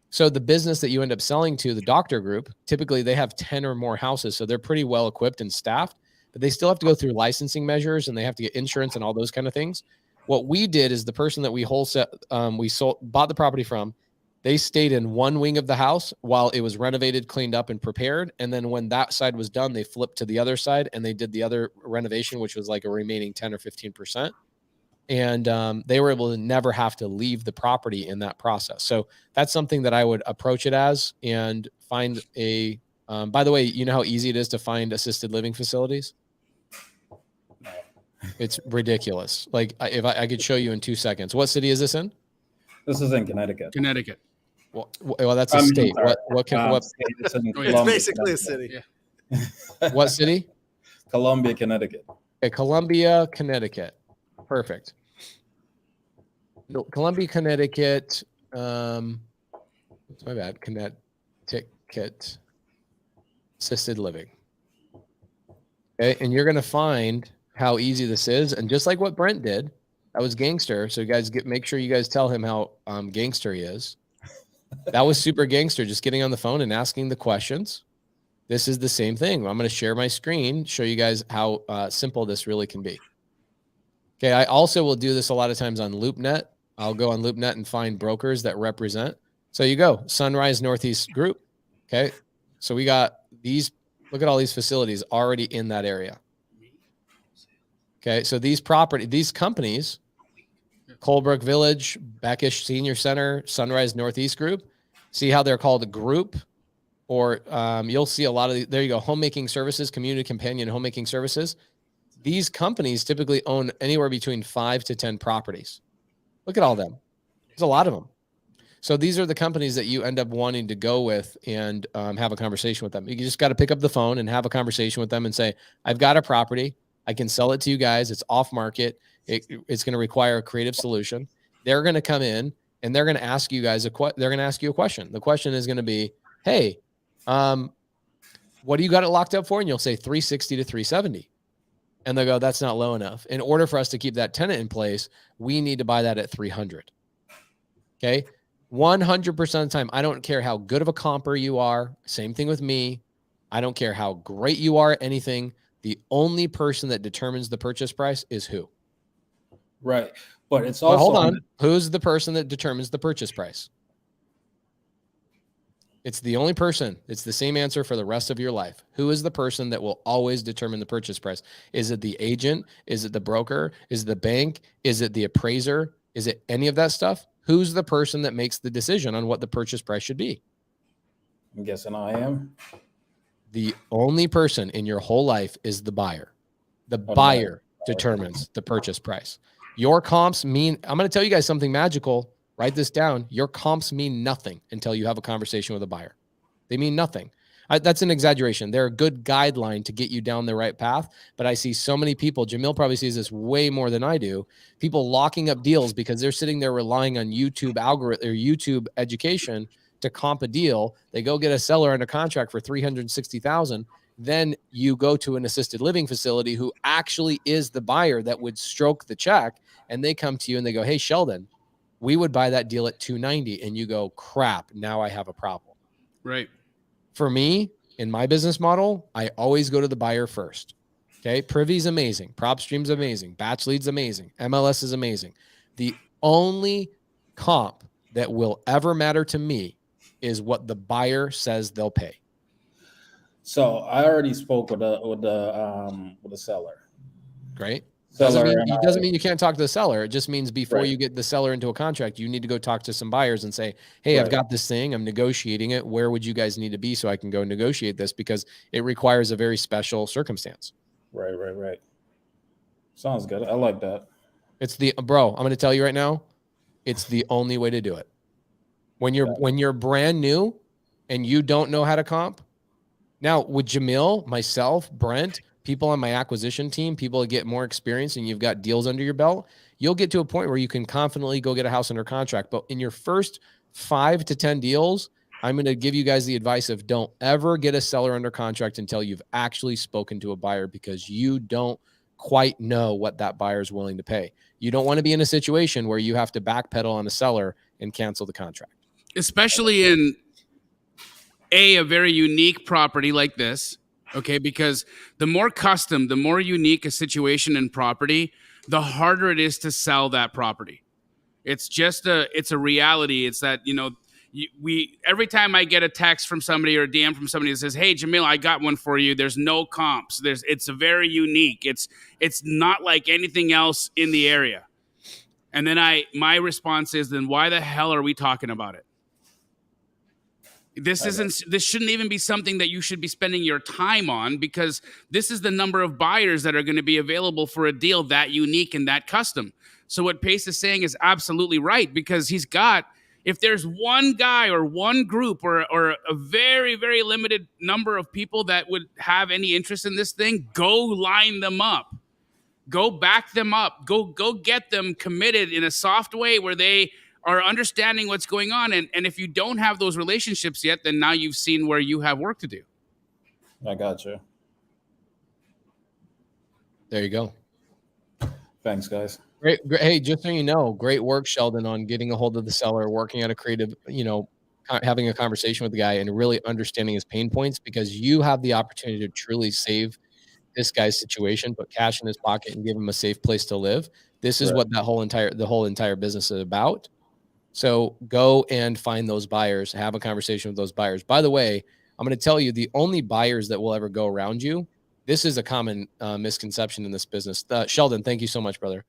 So the business that you end up selling to, the doctor group, typically they have 10 or more houses. So they're pretty well equipped and staffed, but they still have to go through licensing measures, and they have to get insurance and all those kind of things. What we did is the person that we bought the property from, they stayed in one wing of the house while it was renovated, cleaned up, and prepared. And then when that side was done, they flipped to the other side and they did the other renovation, which was like a remaining 10 or 15%. And they were able to never have to leave the property in that process. So that's something that I would approach it as, and find by the way, you know how easy it is to find assisted living facilities? It's ridiculous. Like, if I could show you in 2 seconds. What city is this in? This is in Connecticut. Connecticut. Well, that's a state. It's basically a city. Yeah. What city? Columbia, Connecticut. Okay, Columbia, Connecticut. Perfect. No, Columbia, Connecticut. My bad. Connecticut assisted living. Okay, and you're going to find how easy this is, and just like what Brent did, that was gangster. So you guys make sure you guys tell him how gangster he is. That was super gangster. Just getting on the phone and asking the questions. This is the same thing. I'm going to share my screen, show you guys how simple this really can be. Okay, I also will do this a lot of times on LoopNet. I'll go on LoopNet and find brokers that represent. So you go, Sunrise Northeast Group. Okay, so we got these, look at all these facilities already in that area. Okay, so these companies, Colebrook Village, Beckish Senior Center, Sunrise Northeast Group, see how they're called a group? Or you'll see a lot of, there you go, homemaking services, community companion homemaking services. These companies typically own anywhere between 5 to 10 properties. Look at all of them. There's a lot of them. So these are the companies that you end up wanting to go with and have a conversation with them. You just got to pick up the phone and have a conversation with them and say, I've got a property. I can sell it to you guys. It's off market. It's going to require a creative solution. They're going to come in and they're going to ask you guys they're going to ask you a question. The question is going to be, hey, what do you got it locked up for? And you'll say 360 to 370. And they'll go, that's not low enough. In order for us to keep that tenant in place, we need to buy that at 300. Okay. 100% of the time, I don't care how good of a comper you are. Same thing with me. I don't care how great you are at anything. The only person that determines the purchase price is who? Right. But it's also, hold on. Who's the person that determines the purchase price? It's the only person. It's the same answer for the rest of your life. Who is the person that will always determine the purchase price? Is it the agent? Is it the broker? Is it the bank? Is it the appraiser? Is it any of that stuff? Who's the person that makes the decision on what the purchase price should be? I'm guessing I am. The only person in your whole life is the buyer. The buyer determines the purchase price. Your comps mean, I'm going to tell you guys something magical. Write this down. Your comps mean nothing until you have a conversation with a buyer. They mean nothing. That's an exaggeration. They're a good guideline to get you down the right path. But I see so many people, Jamil probably sees this way more than I do, people locking up deals because they're sitting there relying on YouTube algorithm or YouTube education to comp a deal. They go get a seller under contract for $360,000. Then you go to an assisted living facility who actually is the buyer that would stroke the check. And they come to you and they go, hey, Sheldon, we would buy that deal at $290. And you go, crap, now I have a problem. Right. For me, in my business model, I always go to the buyer first. Okay. Privy's amazing. PropStream's amazing. Batch Lead's amazing. MLS is amazing. The only comp that will ever matter to me is what the buyer says they'll pay. So I already spoke with the seller. Great. Doesn't mean you can't talk to the seller. It just means before you get the seller into a contract, you need to go talk to some buyers and say, hey, I've got this thing. I'm negotiating it. Where would you guys need to be so I can go negotiate this? Because it requires a very special circumstance. Right. Sounds good. I like that. I'm going to tell you right now, it's the only way to do it. When you're brand new and you don't know how to comp. Now with Jamil, myself, Brent, people on my acquisition team, people that get more experience and you've got deals under your belt, you'll get to a point where you can confidently go get a house under contract. But in your first 5 to 10 deals, I'm going to give you guys the advice of don't ever get a seller under contract until you've actually spoken to a buyer, because you don't quite know what that buyer is willing to pay. You don't want to be in a situation where you have to backpedal on a seller and cancel the contract. Especially in a very unique property like this. Okay, because the more custom, the more unique a situation and property, the harder it is to sell that property. It's a reality. It's that, every time I get a text from somebody or a DM from somebody that says, hey, Jamil, I got one for you. There's no comps. It's a very unique. It's not like anything else in the area. And then my response is, then why the hell are we talking about it? This shouldn't even be something that you should be spending your time on, because this is the number of buyers that are going to be available for a deal that unique and that custom. So what Pace is saying is absolutely right, because if there's one guy or one group or a very, very limited number of people that would have any interest in this thing, go line them up. Go back them up. Go get them committed in a soft way where they are understanding what's going on. And if you don't have those relationships yet, then now you've seen where you have work to do. I got you. There you go. Thanks, guys. Great. Hey, just so you know, great work, Sheldon, on getting a hold of the seller, working out a creative, having a conversation with the guy and really understanding his pain points, because you have the opportunity to truly save this guy's situation, put cash in his pocket and give him a safe place to live. This is what the whole entire business is about. So go and find those buyers, have a conversation with those buyers. By the way, I'm going to tell you, the only buyers that will ever go around you, this is a common misconception in this business. Sheldon, thank you so much, brother.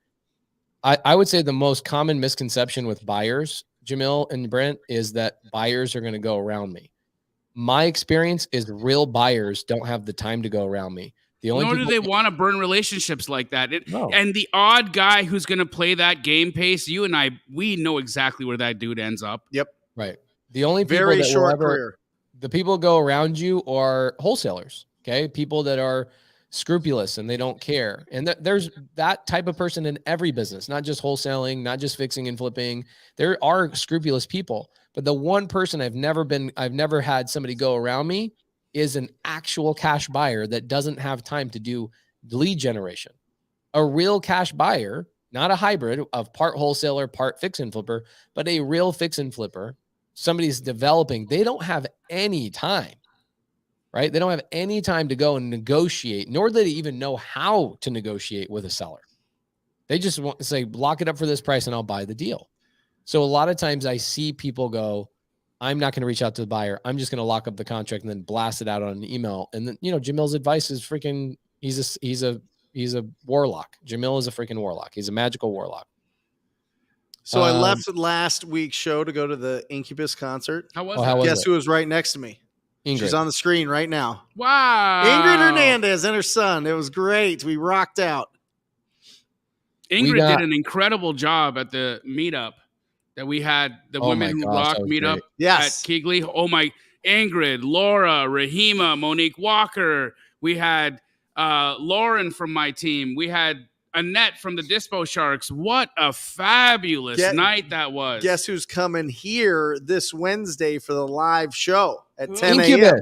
I would say the most common misconception with buyers, Jamil and Brent, is that buyers are going to go around me. My experience is real buyers don't have the time to go around me. Nor do they want to burn relationships like that. No. And the odd guy who's going to play that game pace, you and I, we know exactly where that dude ends up. Yep. Right. The only people very that short career. The people go around you are wholesalers. Okay. People that are scrupulous and they don't care. And there's that type of person in every business, not just wholesaling, not just fixing and flipping. There are scrupulous people, but the one person I've never had somebody go around me is an actual cash buyer that doesn't have time to do lead generation. A real cash buyer, not a hybrid of part wholesaler, part fix and flipper, but a real fix and flipper, somebody's developing. They don't have any time. Right? They don't have any time to go and negotiate, nor do they even know how to negotiate with a seller. They just want to say, lock it up for this price and I'll buy the deal. So a lot of times I see people go, I'm not going to reach out to the buyer. I'm just going to lock up the contract and then blast it out on an email. And then, Jamil's advice is freaking, he's a warlock. Jamil is a freaking warlock. He's a magical warlock. So I left last week's show to go to the Incubus concert. How was it? Guess who was right next to me? Ingrid. She's on the screen right now. Wow. Ingrid Hernandez and her son. It was great. We rocked out. Ingrid did an incredible job at the meetup that we had, the Women Who Rock meetup at Keighley. Oh my, Ingrid, Laura, Rahima, Monique Walker. We had Lauren from my team. We had Annette from the Dispo Sharks. What a fabulous night that was. Guess who's coming here this Wednesday for the live show at 10 a.m.?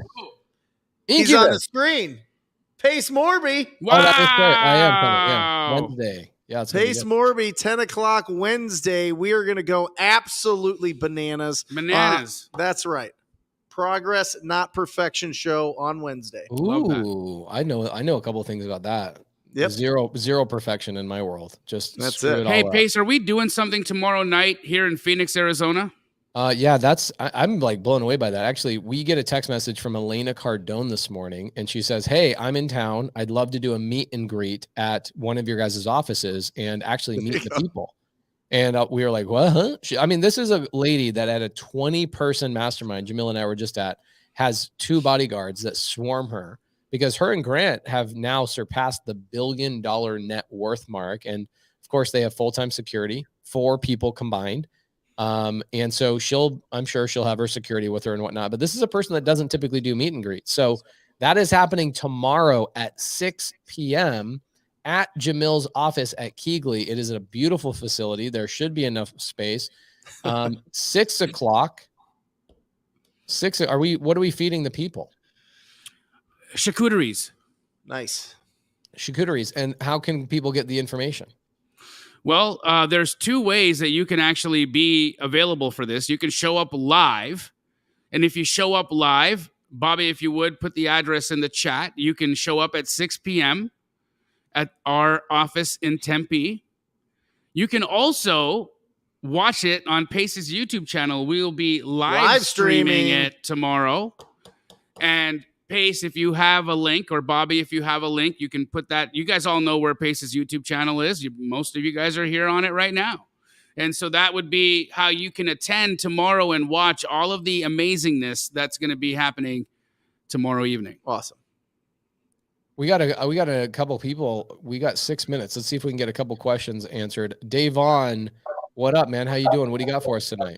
He's on the screen. Pace Morby. Wow. Oh, that is great. I am coming. Yeah, Wednesday. Yeah, it's Pace Morby, 10 o'clock Wednesday. We are going to go absolutely bananas. That's right. Progress, not perfection show on Wednesday. Ooh, I know a couple of things about that. Yep. Zero perfection in my world. Just that's it. Hey, Pace, are we doing something tomorrow night here in Phoenix, Arizona? Yeah, I'm like blown away by that. Actually, we get a text message from Elena Cardone this morning, and she says, "Hey, I'm in town. I'd love to do a meet and greet at one of your guys' offices and actually meet the people." And we were like, "What?" Huh? This is a lady that at a 20-person mastermind Jamil and I were just at has 2 bodyguards that swarm her, because her and Grant have now surpassed the $1 billion net worth mark. And of course they have full-time security, 4 people combined. And so I'm sure she'll have her security with her and whatnot, but this is a person that doesn't typically do meet and greet. So that is happening tomorrow at 6 p.m. at Jamil's office at Keighley. It is a beautiful facility. There should be enough space. 6 o'clock. What are we feeding the people? Charcuteries. Nice. Charcuteries. And how can people get the information? Well, there's 2 ways that you can actually be available for this. You can show up live. And if you show up live, Bobby, if you would, put the address in the chat. You can show up at 6 p.m. at our office in Tempe. You can also watch it on Pace's YouTube channel. We will be live streaming it tomorrow. And Pace, if you have a link, or Bobby, if you have a link, you can put that. You guys all know where Pace's YouTube channel is. Most of you guys are here on it right now. And so that would be how you can attend tomorrow and watch all of the amazingness that's going to be happening tomorrow evening. Awesome. We got a couple people. We got 6 minutes. Let's see if we can get a couple questions answered. Davon, what up, man? How you doing? What do you got for us tonight?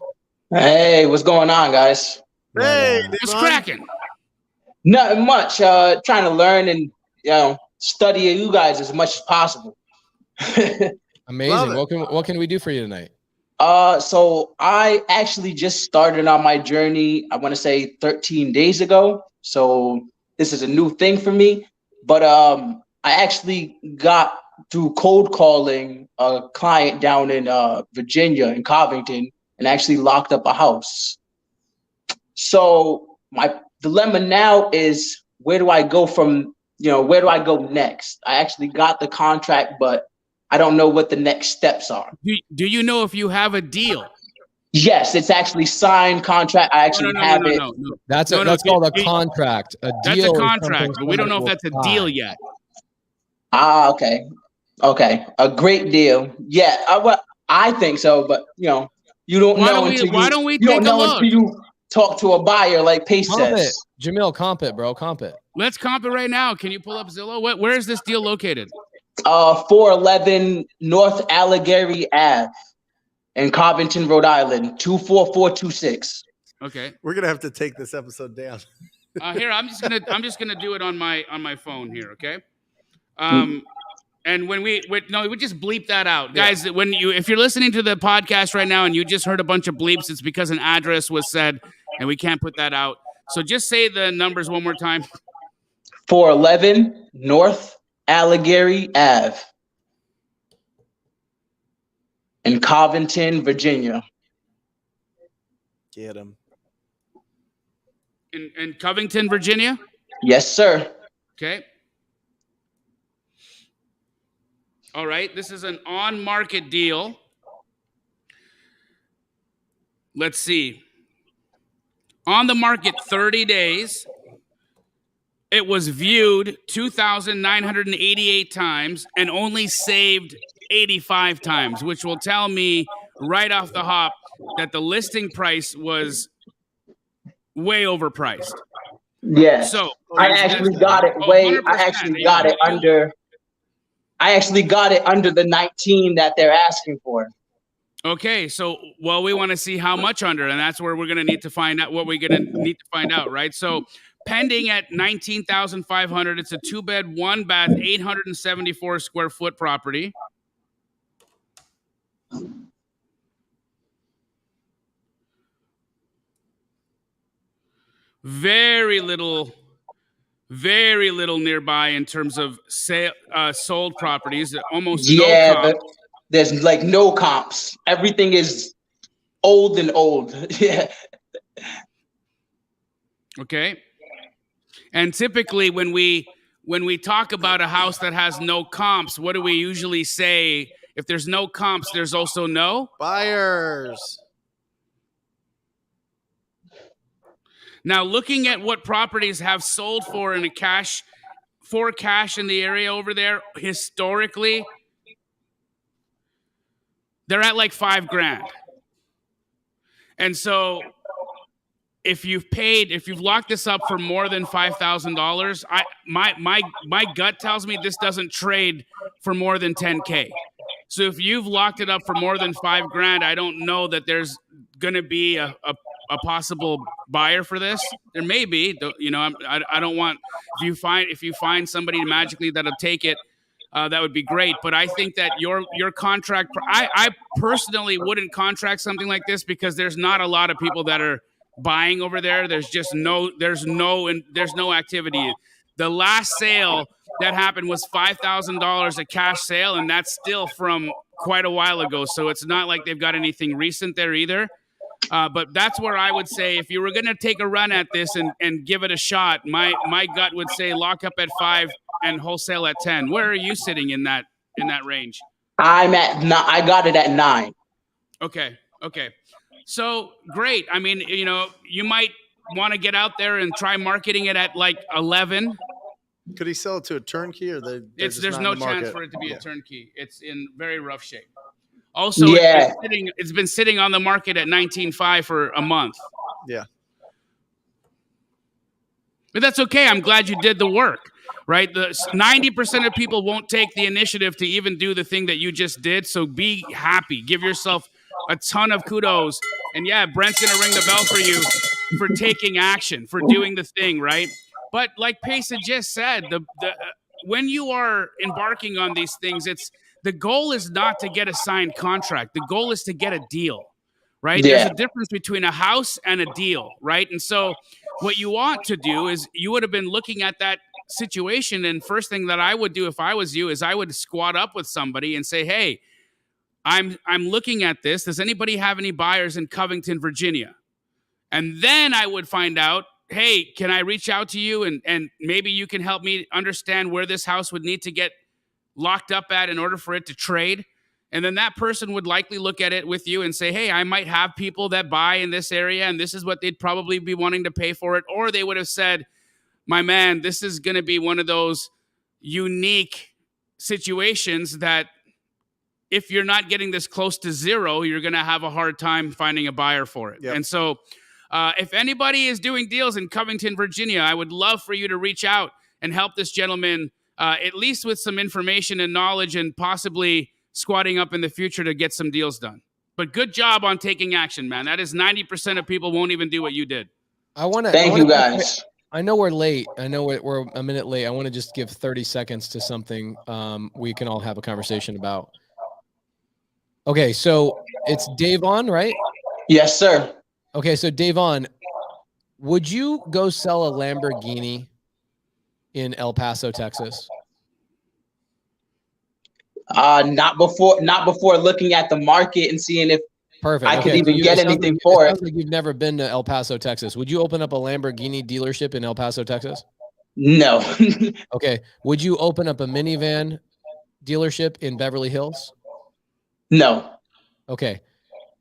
Hey, what's going on, guys? Hey, what's cracking? Not much. Trying to learn and study you guys as much as possible. Amazing. What can we do for you tonight? So I actually just started on my journey, I want to say 13 days ago. So this is a new thing for me. But I actually got through cold calling a client down in Virginia in Covington and actually locked up a house. So my dilemma now is where do I go where do I go next? I actually got the contract, but I don't know what the next steps are. Do you know if you have a deal? Yes, it's actually signed contract. I actually have it. No. That's called a contract. A that's deal a contract, but we don't know if that's a deal sign. yet. Okay. A great deal. Yeah, I think so, but you don't know until you talk to a buyer, like Pace says. Jamil, comp it, bro. Comp it. Let's comp it right now. Can you pull up Zillow? Where is this deal located? 411 North Allegheny Ave in Covington, Rhode Island, 24426. Okay. We're gonna have to take this episode down. Here, I'm just gonna do it on my phone here, okay? And when we just bleep that out, guys. If you're listening to the podcast right now and you just heard a bunch of bleeps, it's because an address was said and we can't put that out. So just say the numbers one more time. 411 North Allegheny Ave in Covington, Virginia. Get him. In Covington, Virginia? Yes, sir. Okay. All right. This is an on-market deal. Let's see. On the market 30 days. It was viewed 2,988 times and only saved 85 times, which will tell me right off the hop that the listing price was way overpriced. Yes. So I actually got it under the 19 that they're asking for. Okay, so we want to see how much under, and that's where we're going to need to find out what we're going to need to find out, right? So pending at $19,500, it's a 2-bed, 1-bath, 874 square foot property. Very little nearby in terms of sold properties. Almost no comps. There's like no comps. Everything is old and old. Yeah. Okay. And typically when we talk about a house that has no comps, what do we usually say? If there's no comps, there's also no buyers. Now, looking at what properties have sold for in cash in the area over there, historically, they're at like $5,000. And so if you've locked this up for more than $5,000, my gut tells me this doesn't trade for more than $10K. So if you've locked it up for more than $5,000, I don't know that there's going to be a possible buyer for this. There may be, I don't want, if you find somebody magically that'll take it, that would be great. But I think that your contract, I personally wouldn't contract something like this because there's not a lot of people that are buying over there. There's no activity. The last sale that happened was $5,000 a cash sale, and that's still from quite a while ago. So it's not like they've got anything recent there either. But that's where I would say if you were going to take a run at this and give it a shot, my gut would say lock up at 5 and wholesale at 10. Where are you sitting in that range? I got it at 9. Okay. So great. I mean, you might want to get out there and try marketing it at like 11. Could he sell it to a turnkey or there's no chance for it to be a turnkey. It's in very rough shape. Also, it's been sitting on the market at 19.5 for a month. Yeah. But that's okay. I'm glad you did the work, right? 90% of people won't take the initiative to even do the thing that you just did. So be happy. Give yourself a ton of kudos. And yeah, Brent's going to ring the bell for you for taking action, for doing the thing, right? But like Payson just said, when you are embarking on these things, the goal is not to get a signed contract. The goal is to get a deal, right? Yeah. There's a difference between a house and a deal, right? And so what you want to do is you would have been looking at that situation, and first thing that I would do if I was you is I would squat up with somebody and say, hey, I'm looking at this. Does anybody have any buyers in Covington, Virginia? And then I would find out, hey, can I reach out to you and maybe you can help me understand where this house would need to get locked up at in order for it to trade? And then that person would likely look at it with you and say, hey, I might have people that buy in this area and this is what they'd probably be wanting to pay for it. Or they would have said, my man, this is going to be one of those unique situations that if you're not getting this close to zero, you're going to have a hard time finding a buyer for it. Yep. And so if anybody is doing deals in Covington, Virginia, I would love for you to reach out and help this gentleman at least with some information and knowledge and possibly squatting up in the future to get some deals done. But good job on taking action, man. That is 90% of people won't even do what you did. Thank you, guys. I know we're late. I know we're a minute late. I want to just give 30 seconds to something we can all have a conversation about. Okay, so it's Davon, right? Yes, sir. Okay, so Davon, would you go sell a Lamborghini in El Paso, Texas? Not before looking at the market and seeing if Perfect. I could even get anything for it. Sounds like you've never been to El Paso, Texas. Would you open up a Lamborghini dealership in El Paso, Texas? No. Okay. Would you open up a minivan dealership in Beverly Hills? No. Okay.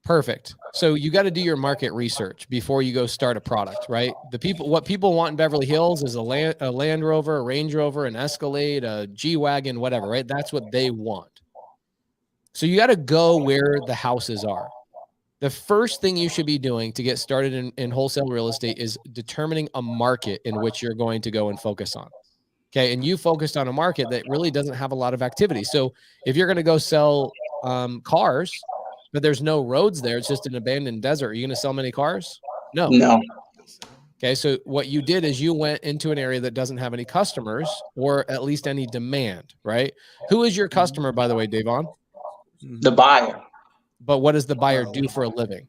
Perfect. So you got to do your market research before you go start a product, right? What people want in Beverly Hills is a Land Rover, a Range Rover, an Escalade, a G-Wagon, whatever, right? That's what they want. So you got to go where the houses are. The first thing you should be doing to get started in wholesale real estate is determining a market in which you're going to go and focus on. Okay. And you focused on a market that really doesn't have a lot of activity. So if you're going to go sell cars, but there's no roads there, it's just an abandoned desert, are you going to sell many cars? No. No. Okay. So what you did is you went into an area that doesn't have any customers or at least any demand, right? Who is your customer, by the way, Davon? The buyer. But what does the buyer do for a living?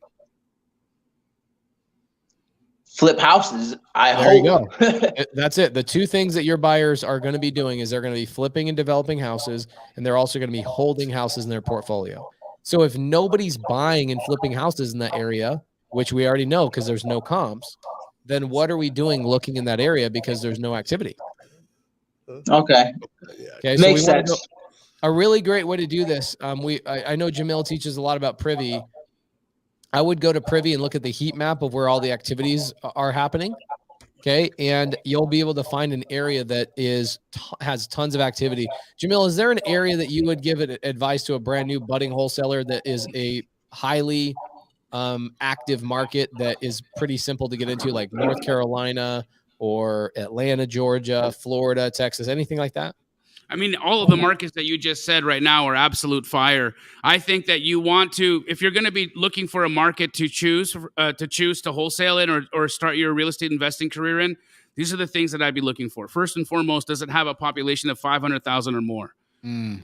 Flip houses. There you go. That's it. The two things that your buyers are going to be doing is they're going to be flipping and developing houses, and they're also going to be holding houses in their portfolio. So if nobody's buying and flipping houses in that area, which we already know because there's no comps, then what are we doing looking in that area because there's no activity? Okay. Okay. So makes sense. A really great way to do this. I know Jamil teaches a lot about Privy. I would go to Privy and look at the heat map of where all the activities are happening. Okay. And you'll be able to find an area that has tons of activity. Jamil, is there an area that you would give advice to a brand new budding wholesaler that is a highly active market that is pretty simple to get into, like North Carolina or Atlanta, Georgia, Florida, Texas, anything like that? I mean, all of the markets that you just said right now are absolute fire. I think that you want to, if you're going to be looking for a market to choose to wholesale in or start your real estate investing career in, these are the things that I'd be looking for. First and foremost, does it have a population of 500,000 or more?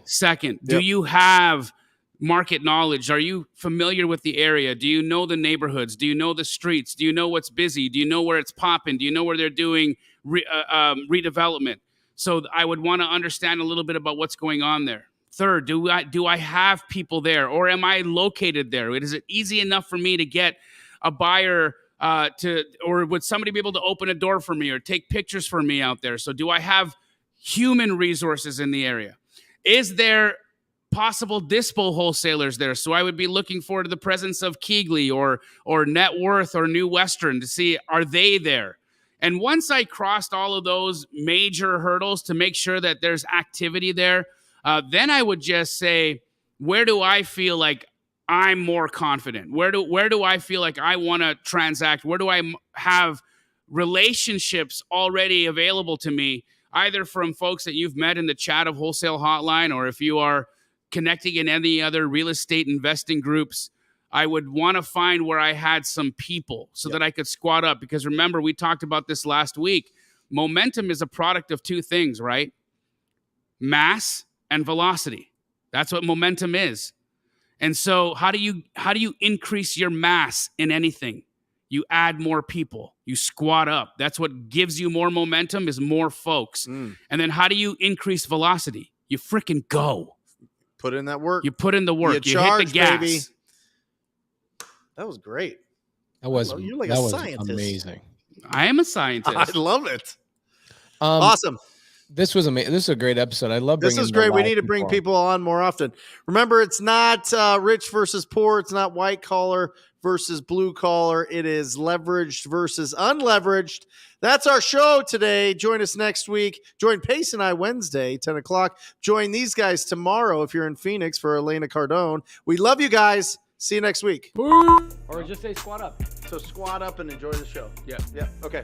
Second, do you have market knowledge? Are you familiar with the area? Do you know the neighborhoods? Do you know the streets? Do you know what's busy? Do you know where it's popping? Do you know where they're doing redevelopment? So I would want to understand a little bit about what's going on there. Third, do I have people there, or am I located there? Is it easy enough for me to get a buyer or would somebody be able to open a door for me or take pictures for me out there? So do I have human resources in the area? Is there possible dispo wholesalers there? So I would be looking for the presence of Keegley or Net Worth or New Western to see, are they there? And once I crossed all of those major hurdles to make sure that there's activity there, then I would just say, where do I feel like I'm more confident? Where do I feel like I want to transact? Where do I have relationships already available to me, either from folks that you've met in the chat of Wholesale Hotline, or if you are connecting in any other real estate investing groups? I would want to find where I had some people so that I could squat up. Because remember, we talked about this last week. Momentum is a product of two things, right? Mass and velocity. That's what momentum is. And so how do you increase your mass in anything? You add more people. You squat up. That's what gives you more momentum, is more folks. And then how do you increase velocity? You freaking go. Put in that work. You put in the work. You charge, hit the gas. baby. That was great. You're like a scientist. Amazing. I am a scientist. I love it. Awesome. This was amazing. This is a great episode. I love this bringing is great. the We live need to bring on. people on more often. Remember, it's not rich versus poor. It's not white collar versus blue collar. It is leveraged versus unleveraged. That's our show today. Join us next week. Join Pace and I Wednesday, 10 o'clock. Join these guys tomorrow if you're in Phoenix for Elena Cardone. We love you guys. See you next week. Or just say squat up. So squat up and enjoy the show. Yeah. Yeah. Okay.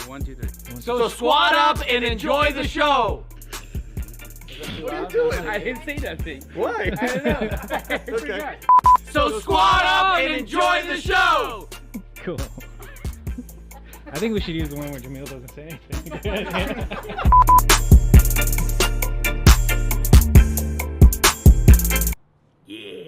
1, 2, 3. So squat up and enjoy the show. What are you doing? I didn't say nothing. Why? I don't know. Okay. So squat up and enjoy the show. Cool. I think we should use the one where Jamil doesn't say anything.